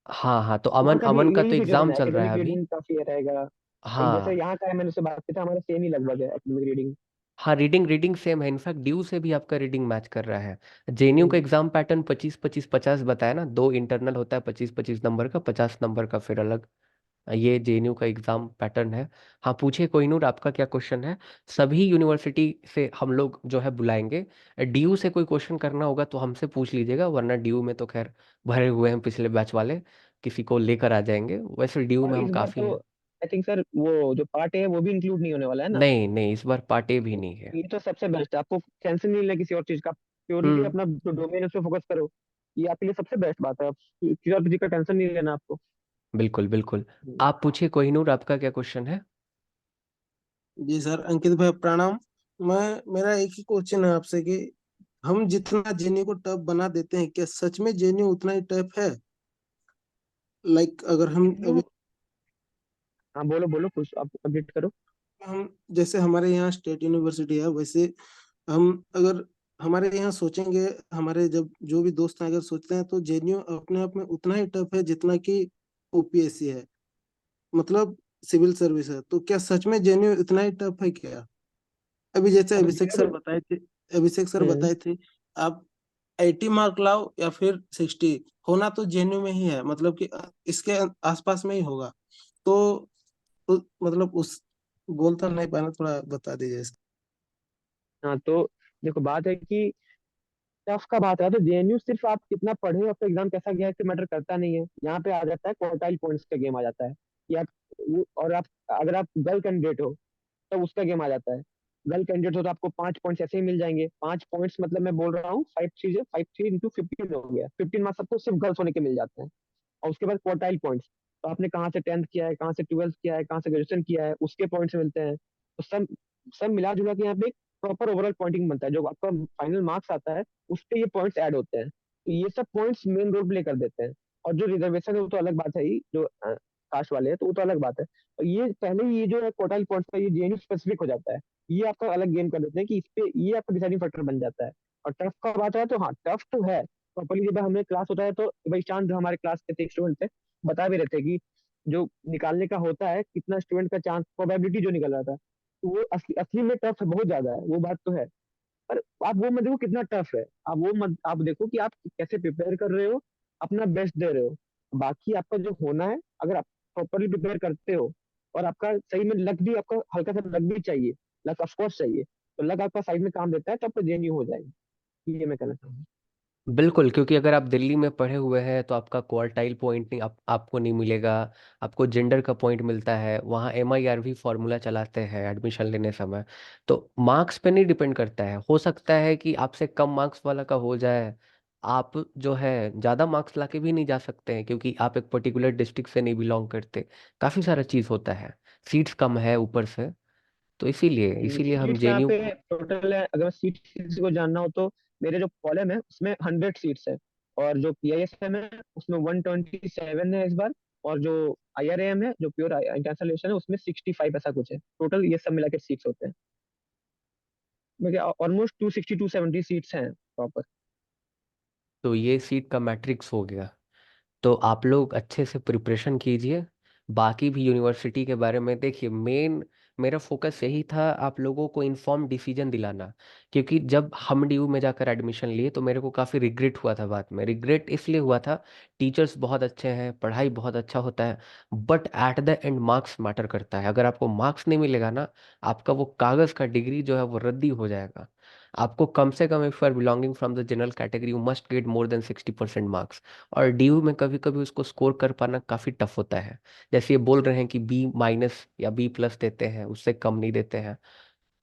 हाँ हाँ, तो वहाँ अमन का भी अमन का यही तो सिचुएशन एग्ज़ाम है, चल रहा एकेडमिक है अभी। रीडिंग काफी रहेगा। एक जैसे हाँ यहाँ का है, मैंने उससे बात की था, हमारा सेम ही लगभग है एकेडमिक रीडिंग। हाँ, रीडिंग रीडिंग सेम है, इनफैक्ट ड्यू से भी आपका रीडिंग मैच कर रहा है। जेएनयू का हम्म। एग्जाम पैटर्न 25-25-50 बताया ना, दो इंटरनल होता है 25-25 नंबर का, 50 नंबर का फिर अलग। ये जेएनयू का एग्जाम पैटर्न है। हाँ पूछिए कोहिनूर, आपका क्या क्वेश्चन है। सभी यूनिवर्सिटी से हम लोग जो है बुलाएंगे। डीयू से कोई क्वेश्चन करना होगा तो हमसे पूछ लीजिएगा, वरना डीयू में तो खैर भरे हुए हैं पिछले बैच वाले, किसी को लेकर आ जाएंगे, वैसे डीयू और में हम इस बार काफ़ी तो हैं। आई थिंक सर वो जो पार्ट है वो भी इंक्लूड नहीं होने वाला है ना। नहीं नहीं, इस बार पार्टे भी तो नहीं है। ये तो सबसे बेस्ट है, आपको टेंशन नहीं लेना किसी और चीज का, प्योरली हम्म। अपना जो डोमेन है उस पर फोकस करो। ये आपके लिए सबसे बेस्ट बात है, आप किसी और चीज का टेंशन नहीं लेना आपको। बिल्कुल बिल्कुल। हम्म। आप पूछिए कोहिनूर, आपका क्या क्वेश्चन है। जी सर, अंकित भाई प्रणाम। मेरा एक ही क्वेश्चन है आपसे कि हम जितना जेन्यू को टफ बना देते हैं, क्या सच में जेन्यू उतना ही टफ है? लाइक अगर हम जेएनयू, अभी हाँ बोलो बोलो, कुछ आप कंप्लीट करो। हम जैसे हमारे यहाँ स्टेट यूनिवर्सिटी है, वैसे हम अगर हमारे यहाँ सोचेंगे, हमारे जब जो भी दोस्त हैं अगर सोचते हैं, तो जेन्यू अपने आप में उतना ही टफ है जितना कि ओपीएससी है, मतलब सिविल सर्विस है। तो क्या सच में जेन्यू इतना ही टफ है क्या? अभी जैसे अब अभिषेक सर हम्म। बताए थे, आप 80 मार्क लाओ या फिर 60, होना तो जेन्यू में ही है, मतलब कि इसके आसपास में ही होगा। तो, तो मतलब उस बोलता नहीं पाना, थोड़ा बता दीजिए इसका। हाँ तो देखो, बात है कि टफ का बात है तो जेएनयू सिर्फ आप कितना पढ़े हो, आपका एग्जाम कैसा गया है इससे मैटर करता नहीं है। यहाँ पे आ जाता है क्वार्टाइल पॉइंट्स का गेम आ जाता है, कि आप और आप अगर आप गर्ल कैंडिडेट हो तो उसका गेम आ जाता है। गर्ल कैंडिडेट हो तो आपको 5 पॉइंट्स ऐसे ही मिल जाएंगे। 5 पॉइंट्स मतलब मैं बोल रहा हूँ 5 3 से 5 3 into 15 हो गया, 15 मार्क्स आपको सिर्फ गर्ल्स होने के मिल जाते हैं। और उसके बाद क्वार्टाइल पॉइंट्स, तो आपने कहाँ से 10th किया है, कहाँ से 12th किया है, कहाँ से ग्रेजुएशन किया है, उसके पॉइंट्स मिलते हैं। तो सब सब मिला जुला के यहाँ पे एक प्रॉपर ओवरऑल पॉइंटिंग बनता है, जो आपका फाइनल मार्क्स आता है उस पे ये पॉइंट्स ऐड होते हैं। तो ये सब पॉइंट्स मेन रोल प्ले कर देते हैं। और जो रिजर्वेशन है वो तो अलग बात है ही, जो कास्ट वाले हैं तो वो तो अलग बात है। और ये पहले ही ये जो है क्वार्टाइल पॉइंट्स का, ये जेएनयू स्पेसिफिक हो जाता है। ये आपका अलग गेम कर देते हैं कि इस पे ये आपका डिसाइडिंग फैक्टर बन जाता है। और टफ का बात है तो हाँ टफ तो है प्रॉपरली। जब हमें क्लास होता है तो भाई चांद जो हमारे क्लास के थे स्टूडेंट थे, बता भी रहे थे कि जो निकालने का होता है कितना स्टूडेंट का चांस, प्रोबेबिलिटी जो निकल रहा था, तो वो असली असली में टफ बहुत ज्यादा है, वो बात तो है। पर आप वो मत देखो कितना टफ है, आप वो मत आप देखो कि आप कैसे प्रिपेयर कर रहे हो, अपना बेस्ट दे रहे हो। बाकी आपका जो होना है, अगर आप प्रॉपरली प्रिपेयर करते हो और आपका सही में लक भी, आपका हल्का सा लक भी चाहिए, लक ऑफ कोर्स चाहिए, तो लक आपका साइड में काम देता है, तो आपका जेएनयू हो जाएगा। ये मैं कहना चाहूंगा। बिल्कुल, क्योंकि अगर आप दिल्ली में पढ़े हुए हैं तो आपका क्वार्टाइल पॉइंट नहीं आपको नहीं मिलेगा। आपको जेंडर का पॉइंट मिलता है, वहाँ MIRV फॉर्मूला चलाते हैं एडमिशन लेने समय। तो मार्क्स पे नहीं डिपेंड करता है, हो सकता है कि आपसे कम मार्क्स वाला का हो जाए। आप जो है ज़्यादा मार्क्स लाके भी नहीं जा सकते हैं क्योंकि आप एक पर्टिकुलर डिस्ट्रिक्ट से नहीं बिलोंग करते। काफ़ी सारा चीज़ होता है, सीट्स कम है ऊपर से। तो इसीलिए इसीलिए हम सीट्स यहाँ जेएनयू। पे टोटल है, अगर सीट को जानना हो तो मेरे जो कॉलम है उसमें 100 सीट्स है, और जो पीआईएसएम है उसमें 127 है इस बार, और जो आईआरएम है जो प्योर इंटरनेशनल है उसमें 65 ऐसा कुछ है, टोटल ये सब मिला के सीट्स होते हैं। ऑलमोस्ट 260 270 सीट्स हैं प्रॉपर। तो ये सीट का मैट्रिक्स हो गया। तो आप लोग अच्छे से प्रिपरेशन कीजिए। बाकी भी यूनिवर्सिटी के बारे में देखिए, मेन मेरा फोकस यही था आप लोगों को इन्फॉर्म डिसीजन दिलाना। क्योंकि जब हम DU में जाकर एडमिशन लिए तो मेरे को काफ़ी रिग्रेट हुआ था, बाद में रिग्रेट इसलिए हुआ था। टीचर्स बहुत अच्छे हैं, पढ़ाई बहुत अच्छा होता है, but at the and marks matter करता है। अगर आपको मार्क्स नहीं मिलेगा ना, आपका वो कागज़ का डिग्री जो है वो रद्दी हो जाएगा। आपको कम से कम, if you are belonging from the general category, you must get more than 60% marks. और DU में कभी कभी उसको स्कोर कर पाना काफ़ी टफ होता है। जैसे ये बोल रहे हैं कि B- या B+ देते हैं, उससे कम नहीं देते हैं।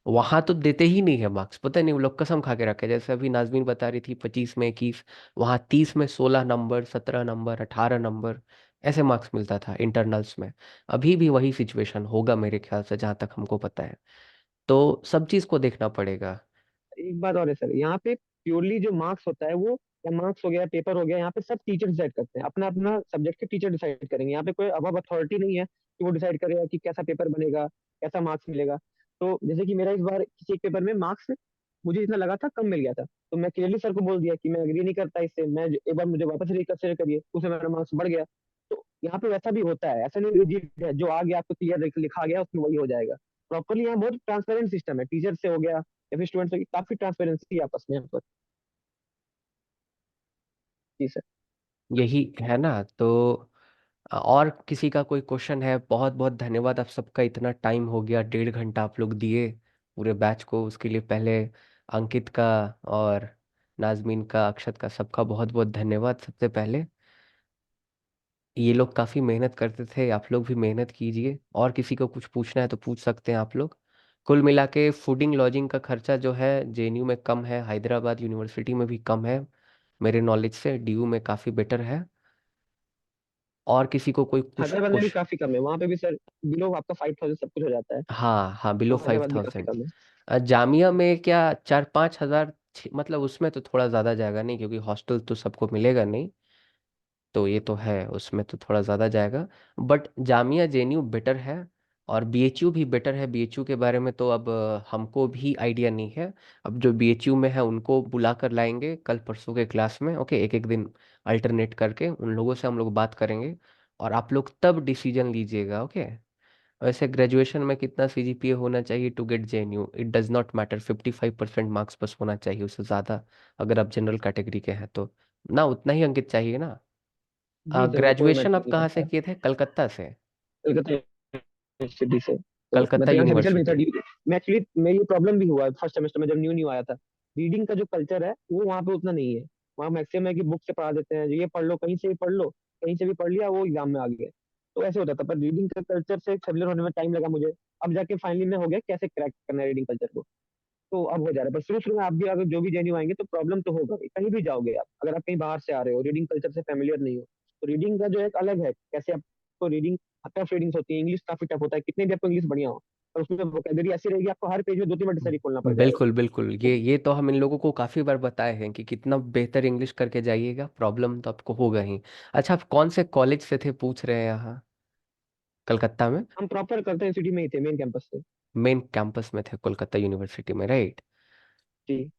वहां तो देते ही नहीं है मार्क्स, पता नहीं वो लोग कसम खा के रखे। जैसे अभी नाजमीन बता रही थी 25 में 21, वहाँ 30 में 16 नंबर, 17 नंबर, 18 नंबर, ऐसे मार्क्स मिलता था इंटरनल्स में। अभी भी वही सिचुएशन होगा मेरे ख्याल से, जहाँ तक हमको पता है। तो सब चीज़ को देखना पड़ेगा। एक बात और है सर, यहाँ पे प्योरली जो मार्क्स होता है वो, या मार्क्स हो गया पेपर हो गया, यहाँ पे सब टीचर डिसाइड करते हैं, अपना अपना सब्जेक्ट के टीचर डिसाइड करेंगे। यहाँ पे कोई अब अथॉरिटी नहीं है कि वो डिसाइड करेगा कि कैसा पेपर बनेगा, कैसा मार्क्स मिलेगा। तो जैसे कि मेरा इस बार किसी एक पेपर में मार्क्स मुझे इतना लगा था कम मिल गया था, तो मैं क्लियरली सर को बोल दिया कि मैं एग्री नहीं करता इससे, मैं एक बार मुझे वापस रिकंसिडर करिए, उसमें मेरा मार्क्स बढ़ गया। तो यहाँ पे वैसा भी होता है, ऐसा नहीं rigid है जो आ गया आपको क्लियर लिखा गया उसमें वही हो जाएगा। प्रॉपरली यहाँ बहुत ट्रांसपेरेंट सिस्टम है, टीचर से हो गया या फिर स्टूडेंट्स की काफी ट्रांसपेरेंसी है आपस में यहाँ पर। जी सर। यही है ना। तो और किसी का कोई क्वेश्चन है? बहुत बहुत धन्यवाद आप सबका, इतना टाइम हो गया, 1.5 घंटा आप लोग दिए पूरे बैच को, उसके लिए पहले अंकित का और नाजमीन का, अक्षत का, सबका बहुत बहुत धन्यवाद सबसे पहले। ये लोग काफ़ी मेहनत करते थे, आप लोग भी मेहनत कीजिए। और किसी को कुछ पूछना है तो पूछ सकते हैं आप लोग। कुल मिला के फूडिंग लॉजिंग का खर्चा जो है JNU में कम है, हैदराबाद यूनिवर्सिटी में भी कम है, मेरे नॉलेज से DU में काफ़ी बेटर है। और किसी को कोई कुछ हैदराबाद में भी कुछ काफी कम है, वहां पे भी सर बिलो आपका 5,000 सब कुछ हो जाता है। हाँ हाँ, बिलो तो फाइव हैदराबाद भी काफी थाउजेंड कम है। जामिया में क्या 4-5 हज़ार, मतलब उसमें तो थोड़ा ज़्यादा जाएगा नहीं, क्योंकि हॉस्टल तो सबको मिलेगा नहीं। तो ये तो है, उसमें तो थोड़ा ज़्यादा जाएगा। बट जामिया JNU बेटर है। और BHU भी बेटर है। BHU के बारे में तो अब हमको भी आइडिया नहीं है। अब जो BHU में है उनको बुला कर लाएंगे कल परसों के क्लास में, ओके, एक एक दिन अल्टरनेट करके उन लोगों से हम लोग बात करेंगे। और आप लोग तब डिसीजन लीजिएगा, ओके। वैसे ग्रेजुएशन में कितना CGPA होना चाहिए to get JNU, it does not matter, 55% marks बस होना चाहिए, उससे ज़्यादा अगर आप जनरल कैटेगरी के हैं तो ना, उतना ही अंकित चाहिए ना। जी सर, वो कोई ग्रेजुएशन मैटर आप नहीं कहाँ से करता। किए थे? कलकत्ता से? कलकत्ता यूनिवर्सिटी से, तो मैं कलकत्ता तो यहाँ से एडमिशन भी था। यूनिवर्सिटी। मैं एक्चुअली, मैं ये प्रॉब्लम भी हुआ फर्स्ट सेमेस्टर में जब न्यू न्यू आया था। रीडिंग का जो कल्चर है वो वहाँ पे उतना नहीं है। वहाँ मैक्सिमम है कि बुक से पढ़ा देते हैं, ये पढ़ लो, कहीं से भी पढ़ लो, कहीं से भी पढ़ लिया वो एग्जाम में आ गया। तो ऐसे होता था, पर रीडिंग का कल्चर से फेमिलियर होने में टाइम लगा मुझे। अब जाके फाइनली में हो गया कैसे क्रैक करना है रीडिंग कल्चर को। तो अब हो जा रहा है, पर शुरू शुरू में आप भी अगर जो भी जेन्यू आएंगे तो प्रॉब्लम तो होगा ही। कहीं भी जाओगे आप, अगर आप कहीं बाहर से आ रहे हो, रीडिंग कल्चर से फेमिलियर नहीं हो, तो रीडिंग का जो एक अलग है, कैसे आपको रीडिंग, टफ रीडिंग्स होती है, इंग्लिश काफी टफ होता है, कितने भी आपको इंग्लिश बढ़िया हो, पर उसमें वोकेबलरी ऐसी रहेगी आपको हर पेज में 2-3 बार डिक्शनरी खोलना पड़ जाएगा। बिल्कुल बिल्कुल, तो ये तो हम इन लोगों को काफ़ी बार बताए हैं कि कितना बेहतर इंग्लिश करके जाइएगा, प्रॉब्लम तो आपको होगा ही। अच्छा, आप कौन से कॉलेज से थे पूछ रहे हैं यहाँ कलकत्ता में? हम प्रॉपर करते हैं सिटी में ही थे, मेन कैंपस से। मेन कैंपस में थे कोलकाता यूनिवर्सिटी में, राइट? जी।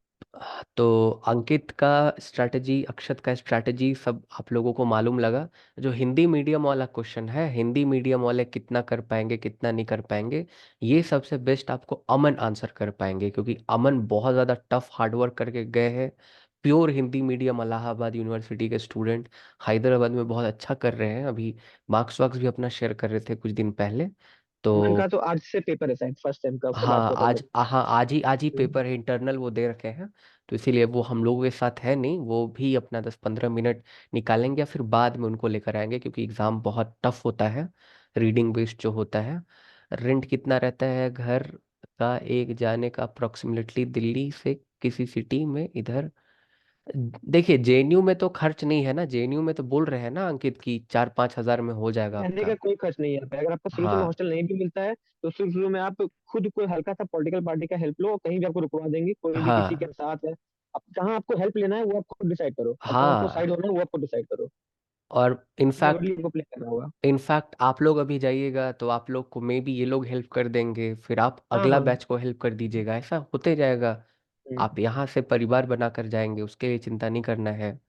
तो अंकित का स्ट्रैटेजी, अक्षत का स्ट्रैटेजी सब आप लोगों को मालूम लगा। जो हिंदी मीडियम वाला क्वेश्चन है, हिंदी मीडियम वाले कितना कर पाएंगे कितना नहीं कर पाएंगे, ये सबसे बेस्ट आपको अमन आंसर कर पाएंगे, क्योंकि अमन बहुत ज़्यादा टफ हार्डवर्क करके गए हैं। Pure Hindi medium Allahabad university के स्टूडेंट हैदराबाद में बहुत अच्छा कर रहे हैं। अभी मार्क्स वार्क्स भी अपना शेयर कर रहे थे कुछ दिन पहले। तो उनका तो आज से पेपर है शायद, फर्स्ट सेम का, आपको बात हाँ पता होगा। हाँ आज ही पेपर है, इंटरनल वो दे रखे हैं। तो इसीलिए वो हम लोगों के साथ है नहीं, वो भी अपना 10-15 मिनट निकालेंगे या फिर बाद में उनको लेकर आएंगे, क्योंकि एग्ज़ाम बहुत टफ होता है, रीडिंग बेस्ड जो होता है। रेंट कितना रहता है घर का एक जाने का अप्रोक्सीमेटली दिल्ली से किसी सिटी में इधर? देखिए जेएनयू में तो खर्च नहीं है ना, जेएनयू में तो बोल रहे हैं ना अंकित की 4-5 हज़ार में हो जाएगा रहने का आपका। कोई खर्च नहीं है यहाँ पे। अगर आपको शुरू शुरू में हाँ हॉस्टल नहीं भी मिलता है तो शुरू शुरू में आप खुद कोई हल्का सा पॉलिटिकल पार्टी का हेल्प लो, कहीं भी आपको रुकवा देंगे, कोई भी किसी के हाँ साथ है। अब जहाँ आपको हेल्प लेना है वो आप खुद डिसाइड करो, और कहाँ आपको साइड हाँ। होना है वो आपको डिसाइड करो। और इसमें इनफैक्ट बड़ी आपको प्ले करना होगा। इनफैक्ट आप लोग अभी जाइएगा तो आप लोग को मे बी ये लोग हेल्प कर देंगे, फिर आप हाँ अगला हाँ। बैच को हेल्प कर दीजिएगा, ऐसा होते जाएगा। हम्म। आप यहाँ से परिवार बनाकर जाएंगे, उसके लिए चिंता नहीं करना है।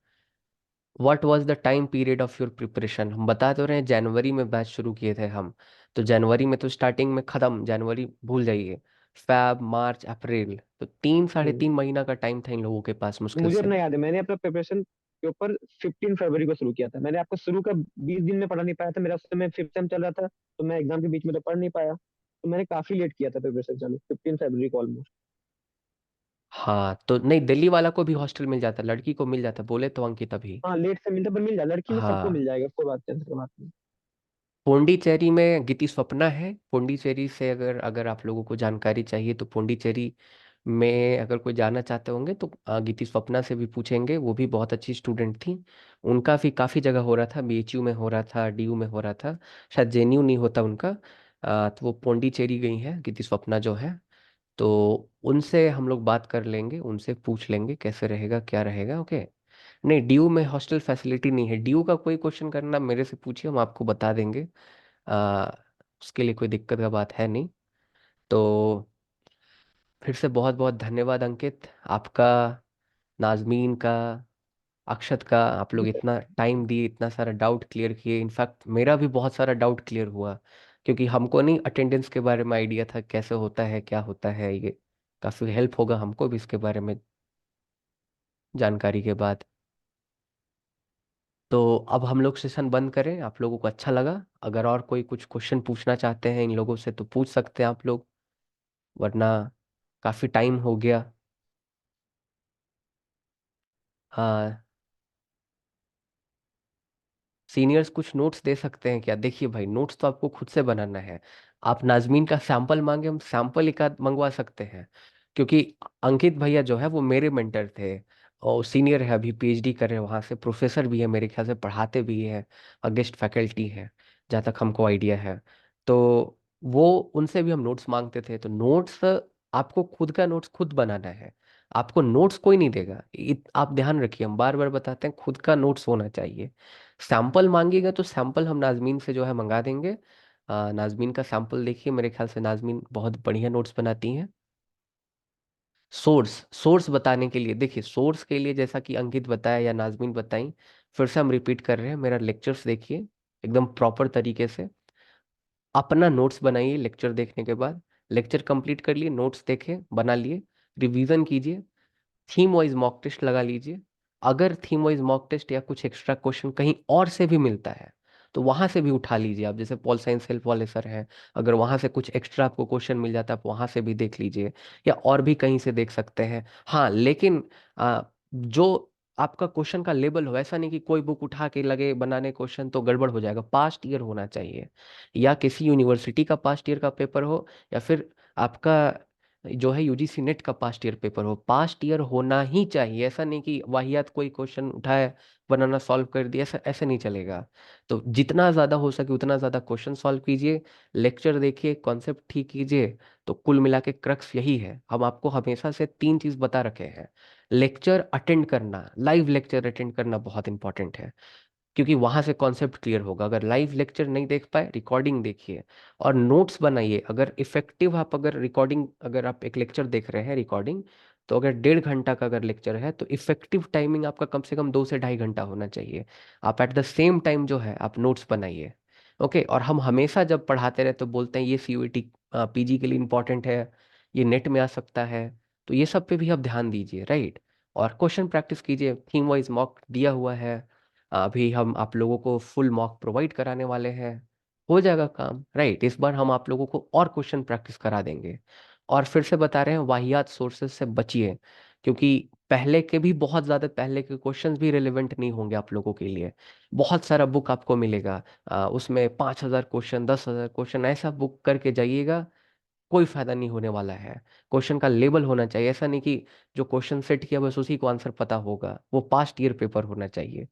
What was the time period of your preparation? हम बता तो रहे हैं जनवरी में बैच शुरू किए थे हम। तो जनवरी में तो स्टार्टिंग में खत्म, जनवरी भूल जाइए। फैब मार्च अप्रैल, तो तीन साढ़े हम्म। तीन महीना का टाइम था इन लोगों के पास मुश्किल मुझे से। अपना याद है, मैंने अपना प्रिपरेशन के ऊपर 15 फरवरी को शुरू किया था। मैंने आपको शुरू का 20 दिन में पढ़ा नहीं पाया था, मेरा उस समय फिफ्थ सेम चल रहा था, तो मैं एग्जाम के बीच में तो पढ़ नहीं पाया, तो मैंने काफी लेट किया था प्रिपरेशन चालू 15 फरवरी को ऑलमोस्ट। हाँ तो नहीं, दिल्ली वाला को भी हॉस्टल मिल जाता, लड़की को मिल जाता, बोले तो अंकित अभी। हाँ लेट से मिलता, पर मिल जाए, लड़की में सबको हाँ मिल जाएगा, कोई बात टेंशन की बात नहीं। पोंडिचेरी में गीति स्वप्ना है। पोंडिचेरी से अगर अगर आप लोगों को जानकारी चाहिए तो पोंडिचेरी में अगर कोई जाना चाहते होंगे तो गीति स्वप्ना से भी पूछेंगे, वो भी बहुत अच्छी स्टूडेंट थी। उनका भी काफ़ी जगह हो रहा था, बीएचयू में हो रहा था, डीयू में हो रहा था, शायद जेएनयू नहीं होता उनका। तो वो पोंडिचेरी गई हैं गीति स्वप्ना जो है। तो उनसे हम लोग बात कर लेंगे, उनसे पूछ लेंगे कैसे रहेगा क्या रहेगा। ओके। नहीं डीयू में हॉस्टल फैसिलिटी नहीं है, डीयू का कोई क्वेश्चन करना मेरे से पूछिए, हम आपको बता देंगे। आ, उसके लिए कोई दिक्कत का बात है नहीं। तो फिर से बहुत बहुत धन्यवाद अंकित आपका, नाजमीन का, अक्षत का। आप लोग इतना टाइम दिए, इतना सारा डाउट क्लियर किए, इनफैक्ट मेरा भी बहुत सारा डाउट क्लियर हुआ, क्योंकि हमको नहीं अटेंडेंस के बारे में आइडिया था कैसे होता है क्या होता है ये। काफ़ी हेल्प होगा हमको भी इसके बारे में जानकारी के बाद। तो अब हम लोग सेशन बंद करें, आप लोगों को अच्छा लगा? अगर और कोई कुछ क्वेश्चन पूछना चाहते हैं इन लोगों से तो पूछ सकते हैं आप लोग, वरना काफ़ी टाइम हो गया। हाँ सीनियर्स कुछ नोट्स दे सकते हैं क्या? देखिए भाई नोट्स तो आपको खुद से बनाना है। आप नाजमीन का सैंपल मांगे, हम सैंपल एक आध मंगवा सकते हैं, क्योंकि अंकित भैया जो है वो मेरे मेंटर थे, और सीनियर है, अभी पीएचडी कर रहे हैं वहाँ से, प्रोफेसर भी है मेरे ख्याल से, पढ़ाते भी हैं और गेस्ट फैकल्टी है जहाँ तक हमको आइडिया है। तो वो उनसे भी हम नोट्स मांगते थे। तो नोट्स आपको खुद का नोट्स खुद बनाना है, आपको नोट्स कोई नहीं देगा। आप ध्यान रखिए, हम बार बार बताते हैं खुद का नोट्स होना चाहिए। सैंपल मांगिएगा तो सैंपल हम नाजमीन से जो है मंगा देंगे। नाजमीन का सैंपल देखिए, मेरे ख्याल से नाजमीन बहुत बढ़िया नोट्स बनाती हैं। सोर्स सोर्स बताने के लिए देखिए, सोर्स के लिए जैसा कि अंकित बताया या नाजमीन बताई, फिर से हम रिपीट कर रहे हैं, मेरा लेक्चर्स देखिए एकदम प्रॉपर तरीके से। अपना नोट्स बनाइए लेक्चर देखने के बाद, लेक्चर कंप्लीट कर लिए, नोट्स देखे बना लिए, रिवीजन कीजिए, थीम वाइज मॉक टेस्ट लगा लीजिए। अगर थीम वाइज मॉक टेस्ट या कुछ एक्स्ट्रा क्वेश्चन कहीं और से भी मिलता है तो वहां से भी उठा लीजिए आप, जैसे पॉल साइंस हेल्प वाले सर हैं, अगर वहां से कुछ एक्स्ट्रा आपको क्वेश्चन मिल जाता है आप वहां से भी देख लीजिए, या और भी कहीं से देख सकते हैं। हाँ लेकिन जो आपका क्वेश्चन का लेबल हो, ऐसा नहीं कि कोई बुक उठा के लगे बनाने क्वेश्चन, तो गड़बड़ हो जाएगा। पास्ट ईयर होना चाहिए, या किसी यूनिवर्सिटी का पास्ट ईयर का पेपर हो, या फिर आपका जो है यूजीसी नेट का पास्ट ईयर पेपर हो, पास्ट ईयर होना ही चाहिए। ऐसा नहीं कि वाहियात कोई क्वेश्चन उठाए बनाना सॉल्व कर दिया, ऐसा ऐसे नहीं चलेगा। तो जितना ज़्यादा हो सके उतना ज़्यादा क्वेश्चन सॉल्व कीजिए, लेक्चर देखिए, कॉन्सेप्ट ठीक कीजिए। तो कुल मिला के क्रक्स यही है, हम आपको हमेशा से तीन चीज़ बता रखे हैं। लेक्चर अटेंड करना, लाइव लेक्चर अटेंड करना बहुत इंपॉर्टेंट है, क्योंकि वहां से कॉन्सेप्ट क्लियर होगा। अगर लाइव लेक्चर नहीं देख पाए, रिकॉर्डिंग देखिए और नोट्स बनाइए। अगर इफेक्टिव आप अगर रिकॉर्डिंग, अगर आप एक लेक्चर देख रहे हैं रिकॉर्डिंग, तो अगर 1.5 घंटा का अगर लेक्चर है तो इफेक्टिव टाइमिंग आपका कम से कम 2 से ढाई घंटा होना चाहिए। आप एट द सेम टाइम जो है आप नोट्स बनाइए। ओके। और हम हमेशा जब पढ़ाते रहे तो बोलते हैं ये सीयूईटी पीजी के लिए इंपॉर्टेंट है, ये नेट में आ सकता है, तो ये सब पे भी आप ध्यान दीजिए, राइट। और क्वेश्चन प्रैक्टिस कीजिए। थीम वाइज मॉक दिया हुआ है, अभी हम आप लोगों को फुल मॉक प्रोवाइड कराने वाले हैं, हो जाएगा काम, राइट। इस बार हम आप लोगों को और क्वेश्चन प्रैक्टिस करा देंगे। और फिर से बता रहे हैं, वाहियात सोर्सेज से बचिए, क्योंकि पहले के भी बहुत ज़्यादा पहले के क्वेश्चंस भी रिलेवेंट नहीं होंगे आप लोगों के लिए। बहुत सारा बुक आपको मिलेगा, उसमें 5,000 क्वेश्चन, 10,000 क्वेश्चन, ऐसा बुक करके जाइएगा, कोई फायदा नहीं होने वाला है। क्वेश्चन का लेवल होना चाहिए, ऐसा नहीं कि जो क्वेश्चन सेट किया बस उसी को आंसर पता होगा, वो पास्ट ईयर पेपर होना चाहिए।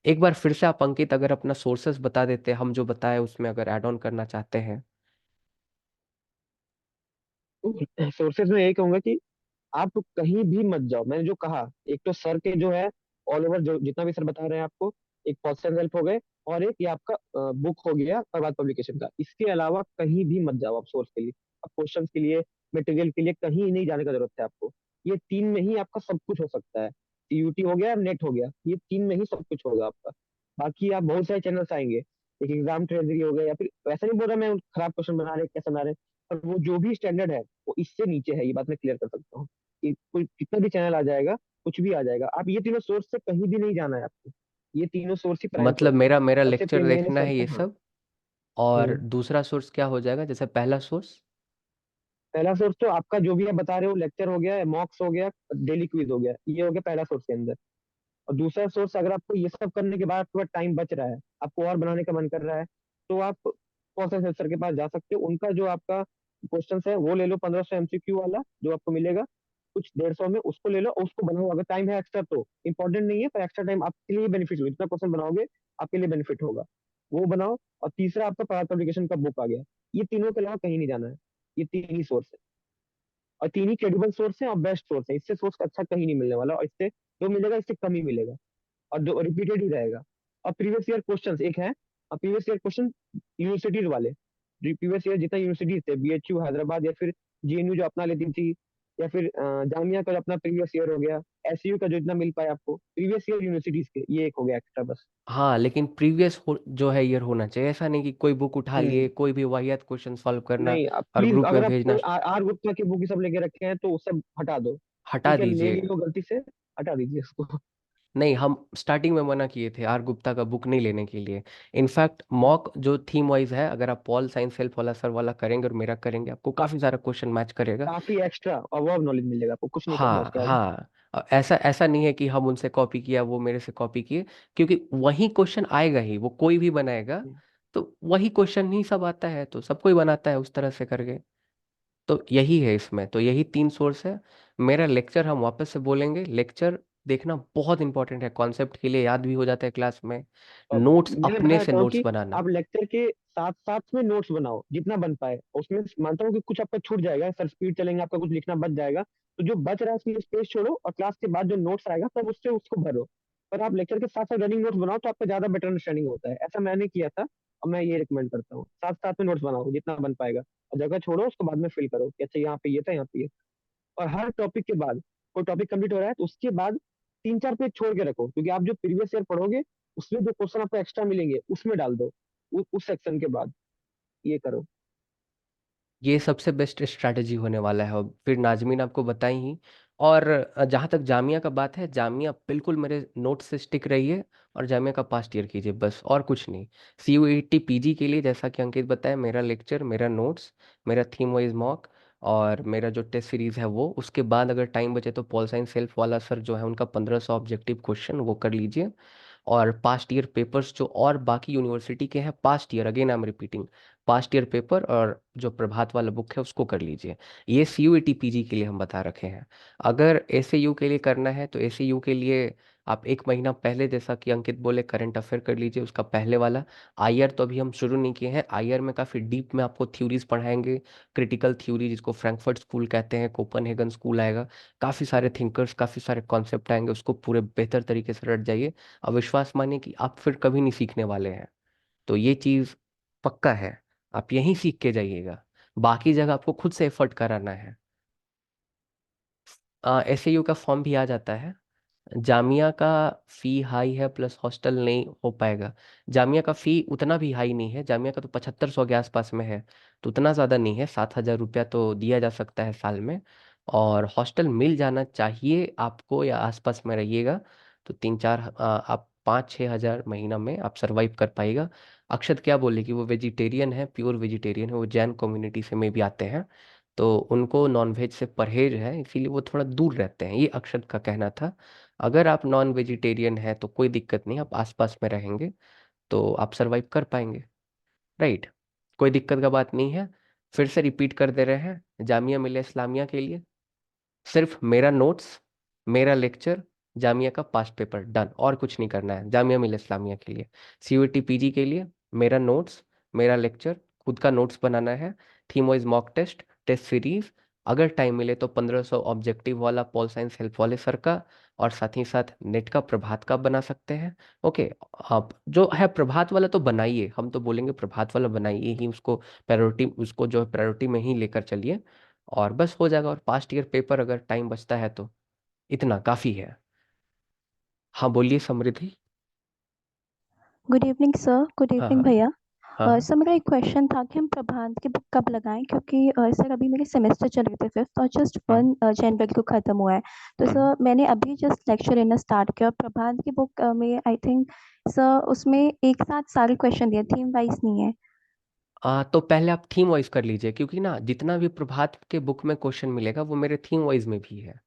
एक बार फिर से आप अंकित अगर अपना सोर्सेस बता देते, हम जो बताए उसमें अगर ऐड ऑन करना चाहते हैं। सोर्सेज में यही कहूंगा कि आप कहीं भी मत जाओ। मैंने जो कहा, एक तो सर के जो है ऑल ओवर जो जितना भी सर बता रहे हैं आपको, एक पर्सनल हेल्प हो गए, और एक ये आपका बुक हो गया प्रभात पब्लिकेशन का। इसके अलावा कहीं भी मत जाओ आप सोर्स के लिए, आप क्वेश्चन के लिए, मटेरियल के लिए कहीं नहीं जाने का जरूरत है आपको। ये तीन में ही आपका सब कुछ हो सकता है। यूटी हो गया, नेट हो गया, ये तीन में ही सब कुछ होगा आपका। बाकी आप बहुत सारे चैनल्स आएंगे, एक एग्जाम ट्रेजरी हो गया, या फिर वैसा नहीं बोल रहा मैं खराब क्वेश्चन बना रहे कैसे बना रहे, पर वो जो भी स्टैंडर्ड है वो इससे नीचे है, ये बात मैं क्लियर कर सकता हूँ। कोई कितना भी चैनल आ जाएगा, कुछ भी आ जाएगा, आप ये तीनों सोर्स से कहीं भी नहीं जाना है आपको। ये तीनों सोर्स ही प्राइम मतलब सोर्स है। मेरा मेरा सबसे लेक्चर मेन देखना है सोर्स ये है, हाँ। सब। और हम्म। दूसरा सोर्स क्या हो जाएगा, जैसे पहला सोर्स? पहला सोर्स तो आपका जो भी आप बता रहे हो, लेक्चर हो गया, मॉक्स हो गया, डेली क्विज हो गया, ये हो गया पहला सोर्स के अंदर। और दूसरा सोर्स, अगर आपको ये सब करने के बाद आपके पास टाइम बच रहा है, आपको और बनाने का मन कर रहा है, तो आप कौन सर के पास जा सकते हो। उनका जो आपका क्वेश्चन है वो ले लो, 1500 MCQ वाला जो आपको मिलेगा कुछ 150 में, उसको ले लो और उसको बनाओ। अगर टाइम है एक्स्ट्रा तो इंपॉर्टेंट नहीं है, पर एक्स्ट्रा टाइम आपके लिए बेनिफिट होगा, जितना क्वेश्चन बनाओगे आपके लिए बेनिफिट होगा, वो बनाओ। और तीसरा आपका पढ़ा पब्लिकेशन का बुक आ गया। ये तीनों के अलावा कहीं नहीं जाना है। ये तीन ही सोर्स है, और तीन ही क्रेडिबल सोर्स है और बेस्ट सोर्स है। इससे सोर्स अच्छा कहीं नहीं मिलने वाला, और इससे जो मिलेगा इससे कम ही मिलेगा, और जो रिपीटेड ही रहेगा। और प्रीवियस ईयर क्वेश्चन एक है, और प्रीवियस ईयर क्वेश्चन यूनिवर्सिटीज वाले, प्रीवियस ईयर जितना यूनिवर्सिटीज थे, बीएचयू हैदराबाद या फिर जेएनयू जो अपना लेती थी, या फिर जामिया का जो अपना प्रीवियस ईयर हो गया, एसयू का जो इतना मिल पाया आपको प्रीवियस ईयर यूनिवर्सिटीज के, ये एक हो गया एक्स्ट्रा बस। हाँ, लेकिन प्रीवियस जो है ईयर होना चाहिए, ऐसा नहीं कि कोई बुक उठा हम्म। लिए, कोई भी वाहियात क्वेश्चन सॉल्व करना नहीं, आप और प्लीज, ग्रुप अगर में आप भेजना। कोई आर गुप्ता की बुक सब लेके रखे हैं तो वो सब हटा दो। हटा ठीक है, ले दीजिए। लियो गलती से, हटा दीजिए उसको। नहीं, हम स्टार्टिंग में मना किए थे आर गुप्ता का बुक नहीं लेने के लिए। इनफैक्ट मॉक जो थीम वाइज है, अगर आप पॉल साइंस हेल्प वाला सर वाला करेंगे और मेरा करेंगे, आपको काफ़ी सारा क्वेश्चन मैच करेगा। काफी एक्स्ट्रा और नॉलेज मिलेगा आपको, कुछ नहीं करना हाँ उसके बाद। हाँ। ऐसा ऐसा नहीं है कि हम उनसे कॉपी किया, वो मेरे से कॉपी किए, क्योंकि वही क्वेश्चन आएगा ही, वो कोई भी बनाएगा तो वही क्वेश्चन ही सब आता है, तो सब कोई बनाता है उस तरह से करके। तो यही है इसमें, तो यही तीन सोर्स है। मेरा लेक्चर हम वापस से बोलेंगे, लेक्चर देखना बहुत इंपॉर्टेंट है, कॉन्सेप्ट के लिए याद भी हो जाता है क्लास में। और नोट्स, मैं अपने बताना से चाहता हूँ नोट्स कि बनाना। आप लेक्चर के साथ साथ में नोट्स बनाओ जितना बन पाए। उसमें मानता हूँ कि कुछ आपका छूट जाएगा, सर स्पीड चलेंगे, आपका कुछ लिखना बच जाएगा, तो जो बच रहा है उसमें स्पेस छोड़ो, और क्लास के बाद जो नोट्स आएगा तब उससे उसको भरो। पर आप लेक्चर के साथ साथ रनिंग नोट्स बनाओ तो आपका ज्यादा बेटर अंडरस्टैंडिंग होता है। ऐसा मैंने किया था, और मैं ये रिकमेंड करता हूँ, साथ साथ में नोट्स बनाओ जितना बन पाएगा, और जगह छोड़ो उसको बाद में फिल करो कि अच्छा यहाँ पे ये था, यहाँ पे ये। और हर टॉपिक के बाद, कोई टॉपिक कंप्लीट हो रहा है तो उसके बाद 3-4 पेज छोड़ के रखो, क्योंकि आप जो प्रीवियस ईयर पढ़ोगे उसमें जो क्वेश्चन आपको एक्स्ट्रा मिलेंगे उसमें डाल दो, उस सेक्शन के बाद। ये करो। ये सबसे बेस्ट स्ट्रैटेजी होने वाला है, और फिर नाजमीन आपको बताई ही। और जहाँ तक जामिया का बात है, जामिया बिल्कुल मेरे नोट से स्टिक रही है, और जामिया का पास्ट ईयर कीजिए बस, और कुछ नहीं। CUET पीजी के लिए जैसा कि अंकित बताया, मेरा लेक्चर, मेरा नोट्स, मेरा थीम वाइज मॉक, और मेरा जो टेस्ट सीरीज है वो, उसके बाद अगर टाइम बचे तो पॉल साइंस सेल्फ वाला सर जो है उनका 1500 ऑब्जेक्टिव क्वेश्चन वो कर लीजिए। और पास्ट ईयर पेपर्स जो और बाकी यूनिवर्सिटी के हैं, past year, again I am repeating, past year paper और जो प्रभात वाला बुक है उसको कर लीजिए। ये CUET पीजी के लिए हम बता रखे हैं। अगर ACU के लिए करना है तो ACU के लिए आप एक महीना पहले, जैसा कि अंकित बोले, करंट अफेयर कर लीजिए उसका पहले वाला। आईआर तो अभी हम शुरू नहीं किए हैं, आईआर में काफ़ी डीप में आपको थ्योरीज पढ़ाएंगे, क्रिटिकल थ्योरी जिसको फ्रैंकफर्ट स्कूल कहते हैं, कोपनहेगन स्कूल आएगा, काफ़ी सारे थिंकर्स, काफ़ी सारे कॉन्सेप्ट आएंगे, उसको पूरे बेहतर तरीके से रट जाइए। अब विश्वास मानिए कि आप फिर कभी नहीं सीखने वाले हैं, तो ये चीज़ पक्का है, आप यहीं सीख के जाइएगा, बाकी जगह आपको खुद से एफर्ट कराना है। SAU का फॉर्म भी आ जाता है। जामिया का फी हाई है, प्लस हॉस्टल नहीं हो पाएगा। जामिया का फी उतना भी हाई नहीं है, जामिया का तो 7500 के आसपास में है, तो उतना ज़्यादा नहीं है, 7,000 रुपया तो दिया जा सकता है साल में। और हॉस्टल मिल जाना चाहिए आपको, या आसपास में रहिएगा तो 3-4 आप 5-6 हज़ार महीना में आप सरवाइव कर पाएगा। अक्षत क्या बोले कि वो वेजिटेरियन है, प्योर वेजिटेरियन है, वो जैन कम्युनिटी से में भी आते हैं, तो उनको नॉनवेज से परहेज है, इसीलिए वो थोड़ा दूर रहते हैं, ये अक्षत का कहना था। अगर आप नॉन वेजिटेरियन है तो कोई दिक्कत नहीं, आप आसपास में रहेंगे तो आप सरवाइव कर पाएंगे, राइट। कोई दिक्कत का बात नहीं है। फिर से रिपीट कर दे रहे हैं, जामिया मिलिया इस्लामिया के लिए सिर्फ मेरा नोट्स, मेरा लेक्चर, जामिया का पास्ट पेपर, डन, और कुछ नहीं करना है जामिया मिलिया इस्लामिया के लिए। सीयूईटी पीजी के लिए मेरा नोट्स, मेरा लेक्चर, खुद का नोट्स बनाना है, theme wise mock test, test series, अगर टाइम मिले तो 1500 ऑब्जेक्टिव वाला पॉल साइंस हेल्प वाले सर का, और साथ ही साथ नेट का प्रभात का बना सकते हैं। ओके, आप जो है प्रभात वाला तो बनाइए, हम तो बोलेंगे प्रभात वाला बनाइए ही, उसको प्रायोरिटी, उसको जो है प्रायोरिटी में ही लेकर चलिए, और बस हो जाएगा। और पास्ट ईयर पेपर अगर टाइम बचता है तो इतना काफ़ी है। हाँ बोलिए Samriddhi. Good evening sir. Good हाँ इवनिंग हाँ। भैया। हाँ सर मेरा एक क्वेश्चन था कि हम प्रभात की बुक कब लगाएं, क्योंकि सर अभी मेरे सेमेस्टर चल रहे थे फिफ्थ और जस्ट हाँ। 1 जनवरी को खत्म हुआ है। तो हम्म। सर मैंने अभी जस्ट लेक्चर लेना स्टार्ट किया और प्रभात की बुक में आई थिंक सर उसमें एक साथ सारे क्वेश्चन दिए, थीम वाइज नहीं है। तो पहले आप थीम वाइज कर लीजिए, क्योंकि ना जितना भी प्रभात के बुक में क्वेश्चन मिलेगा वो मेरे थीम वाइज में भी है।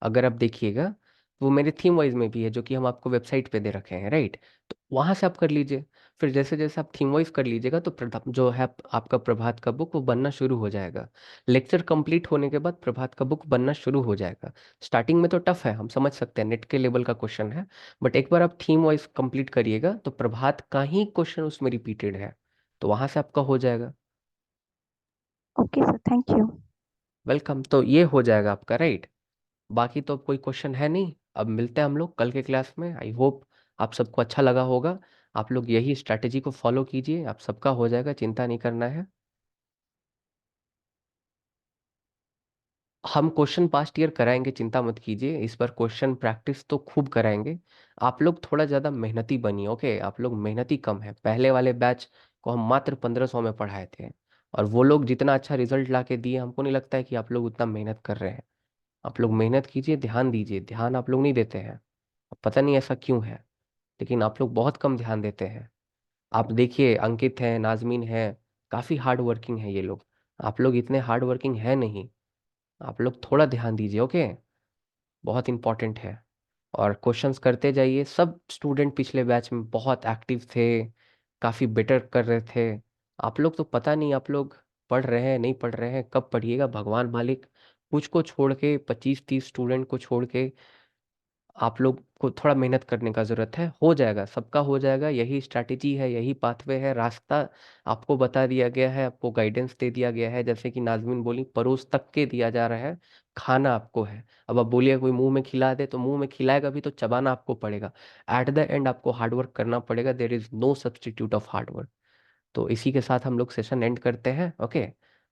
अगर आप देखिएगा वो मेरे थीम वाइज में भी है, जो कि हम आपको वेबसाइट पे दे रखे हैं, राइट। तो वहां से आप कर लीजिए। फिर जैसे जैसे आप थीम वाइज कर लीजिएगा तो जो है आपका प्रभात का बुक वो बनना शुरू हो जाएगा। लेक्चर कंप्लीट होने के बाद प्रभात का बुक बनना शुरू हो जाएगा। स्टार्टिंग में तो टफ है, हम समझ सकते हैं, नेट के लेवल का क्वेश्चन है, बट एक बार आप थीम वाइज कंप्लीट करिएगा तो प्रभात का ही क्वेश्चन उसमें रिपीटेड है, तो वहां से आपका हो जाएगा। Okay sir, thank you. Welcome. तो ये हो जाएगा आपका, राइट। बाकी तो अब कोई क्वेश्चन है नहीं। अब मिलते हैं हम लोग कल के क्लास में। आई होप आप सबको अच्छा लगा होगा। आप लोग यही स्ट्रैटेजी को फॉलो कीजिए, आप सबका हो जाएगा, चिंता नहीं करना है। हम क्वेश्चन पास्ट ईयर कराएंगे, चिंता मत कीजिए, इस बार क्वेश्चन प्रैक्टिस तो खूब कराएंगे। आप लोग थोड़ा ज़्यादा मेहनती बनिए, ओके। आप लोग मेहनती कम है, पहले वाले बैच को हम मात्र 1500 में पढ़ाए थे, और वो लोग जितना अच्छा रिजल्ट ला के दिए, हमको नहीं लगता है कि आप लोग उतना मेहनत कर रहे हैं। आप लोग मेहनत कीजिए, ध्यान दीजिए, ध्यान आप लोग नहीं देते हैं, पता नहीं ऐसा क्यों है, लेकिन आप लोग बहुत कम ध्यान देते हैं। आप देखिए अंकित है, नाजमीन है, काफ़ी हार्ड वर्किंग है ये लोग, आप लोग इतने हार्ड वर्किंग है नहीं। आप लोग थोड़ा ध्यान दीजिए, ओके। बहुत इंपॉर्टेंट है। और क्वेश्चंस करते जाइए। सब स्टूडेंट पिछले बैच में बहुत एक्टिव थे, काफ़ी बेटर कर रहे थे। आप लोग तो पता नहीं आप लोग पढ़ रहे हैं नहीं पढ़ रहे हैं, कब पढ़िएगा भगवान मालिक। कुछ को छोड़ के, 25-30 स्टूडेंट को छोड़ के आप लोग को थोड़ा मेहनत करने का ज़रूरत है, हो जाएगा, सबका हो जाएगा। यही स्ट्रैटेजी है, यही पाथवे है, रास्ता आपको बता दिया गया है, आपको गाइडेंस दे दिया गया है। जैसे कि नाज़मीन बोली, परोस तक के दिया जा रहा है, खाना आपको है। अब आप बोलिए कोई मुंह में खिला दे, तो मुंह में खिलाएगा भी तो चबाना आपको पड़ेगा। एट द एंड आपको हार्डवर्क करना पड़ेगा, there is no substitute of hard work. तो इसी के साथ हम लोग सेशन एंड करते हैं, ओके,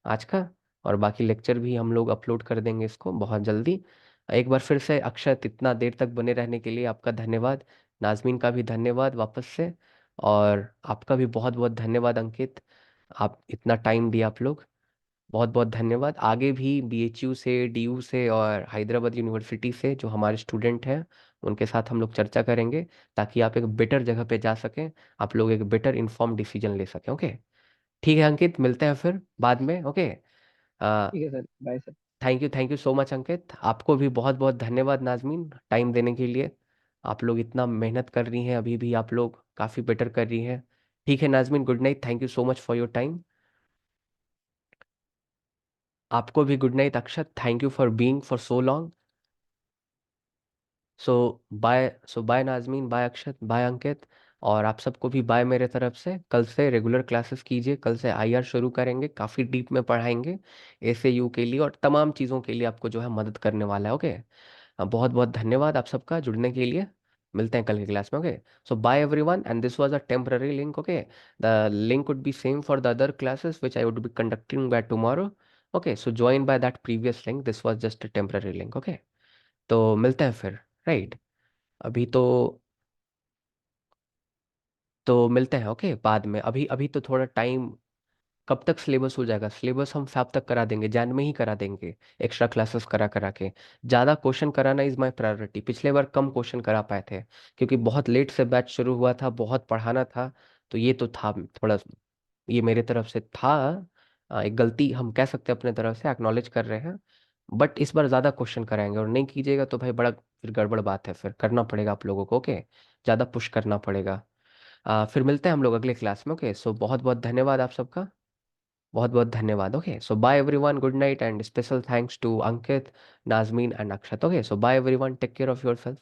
आज का। और बाकी लेक्चर भी हम लोग अपलोड कर देंगे इसको बहुत जल्दी। एक बार फिर से अक्षत, इतना देर तक बने रहने के लिए आपका धन्यवाद। नाजमीन का भी धन्यवाद वापस से। और आपका भी बहुत बहुत धन्यवाद अंकित, आप इतना टाइम दिया आप लोग, बहुत बहुत धन्यवाद। आगे भी बीएचयू से, डीयू से और हैदराबाद यूनिवर्सिटी से जो हमारे स्टूडेंट हैं उनके साथ हम लोग चर्चा करेंगे, ताकि आप एक बेटर जगह पे जा सकें, आप लोग एक बेटर इन्फॉर्म डिसीजन ले सकें, ओके। ठीक है अंकित, मिलते हैं फिर बाद में, ओके। ठीक है sir, bye sir. Thank you so much Ankit. आपको भी बहुत बहुत धन्यवाद नाजमीन, टाइम देने के लिए। आप लोग इतना मेहनत कर रही हैं, अभी भी आप लोग काफ़ी बेटर कर रही हैं। ठीक है Nazmeen, good night, thank you so much for your time. आपको भी good night Akshat, thank you for being for so long. So bye Nazmeen, bye Akshat, bye Ankit. और आप सबको भी बाय मेरे तरफ से। कल से रेगुलर क्लासेस कीजिए, कल से आईआर शुरू करेंगे, काफ़ी डीप में पढ़ाएंगे एसएयू के लिए और तमाम चीज़ों के लिए आपको जो है मदद करने वाला है, ओके। बहुत बहुत धन्यवाद आप सबका जुड़ने के लिए। मिलते हैं कल की क्लास में, okay. So bye everyone, and this was a temporary link, okay. The link would be same for the other classes which I would be conducting by tomorrow, okay. So join by that previous link, this was just a temporary link, okay. तो मिलते हैं फिर, राइट। अभी तो मिलते हैं, ओके, बाद में। अभी अभी तो थोड़ा टाइम कब तक सिलेबस हो जाएगा? सिलेबस हम फ़ैब तक करा देंगे, जैन में ही करा देंगे, एक्स्ट्रा क्लासेस करा करा के। ज़्यादा क्वेश्चन कराना इज़ माय प्रायोरिटी। पिछले बार कम क्वेश्चन करा पाए थे क्योंकि बहुत लेट से बैच शुरू हुआ था, बहुत पढ़ाना था, तो ये तो था थोड़ा, ये मेरे तरफ से था, एक गलती हम कह सकते हैं, अपने तरफ से एक्नॉलेज कर रहे हैं। बट इस बार ज़्यादा क्वेश्चन कराएंगे, और नहीं कीजिएगा तो भाई बड़ा फिर गड़बड़ बात है, फिर करना पड़ेगा आप लोगों को। ओके, ज़्यादा पुश करना पड़ेगा। फिर मिलते हैं हम लोग अगले क्लास में। ओके, सो बहुत बहुत धन्यवाद आप सबका, बहुत बहुत धन्यवाद। Okay, so bye everyone, good night, and special thanks to Ankit, Nazmeen and Akshat. Okay, so bye everyone, take care of yourself.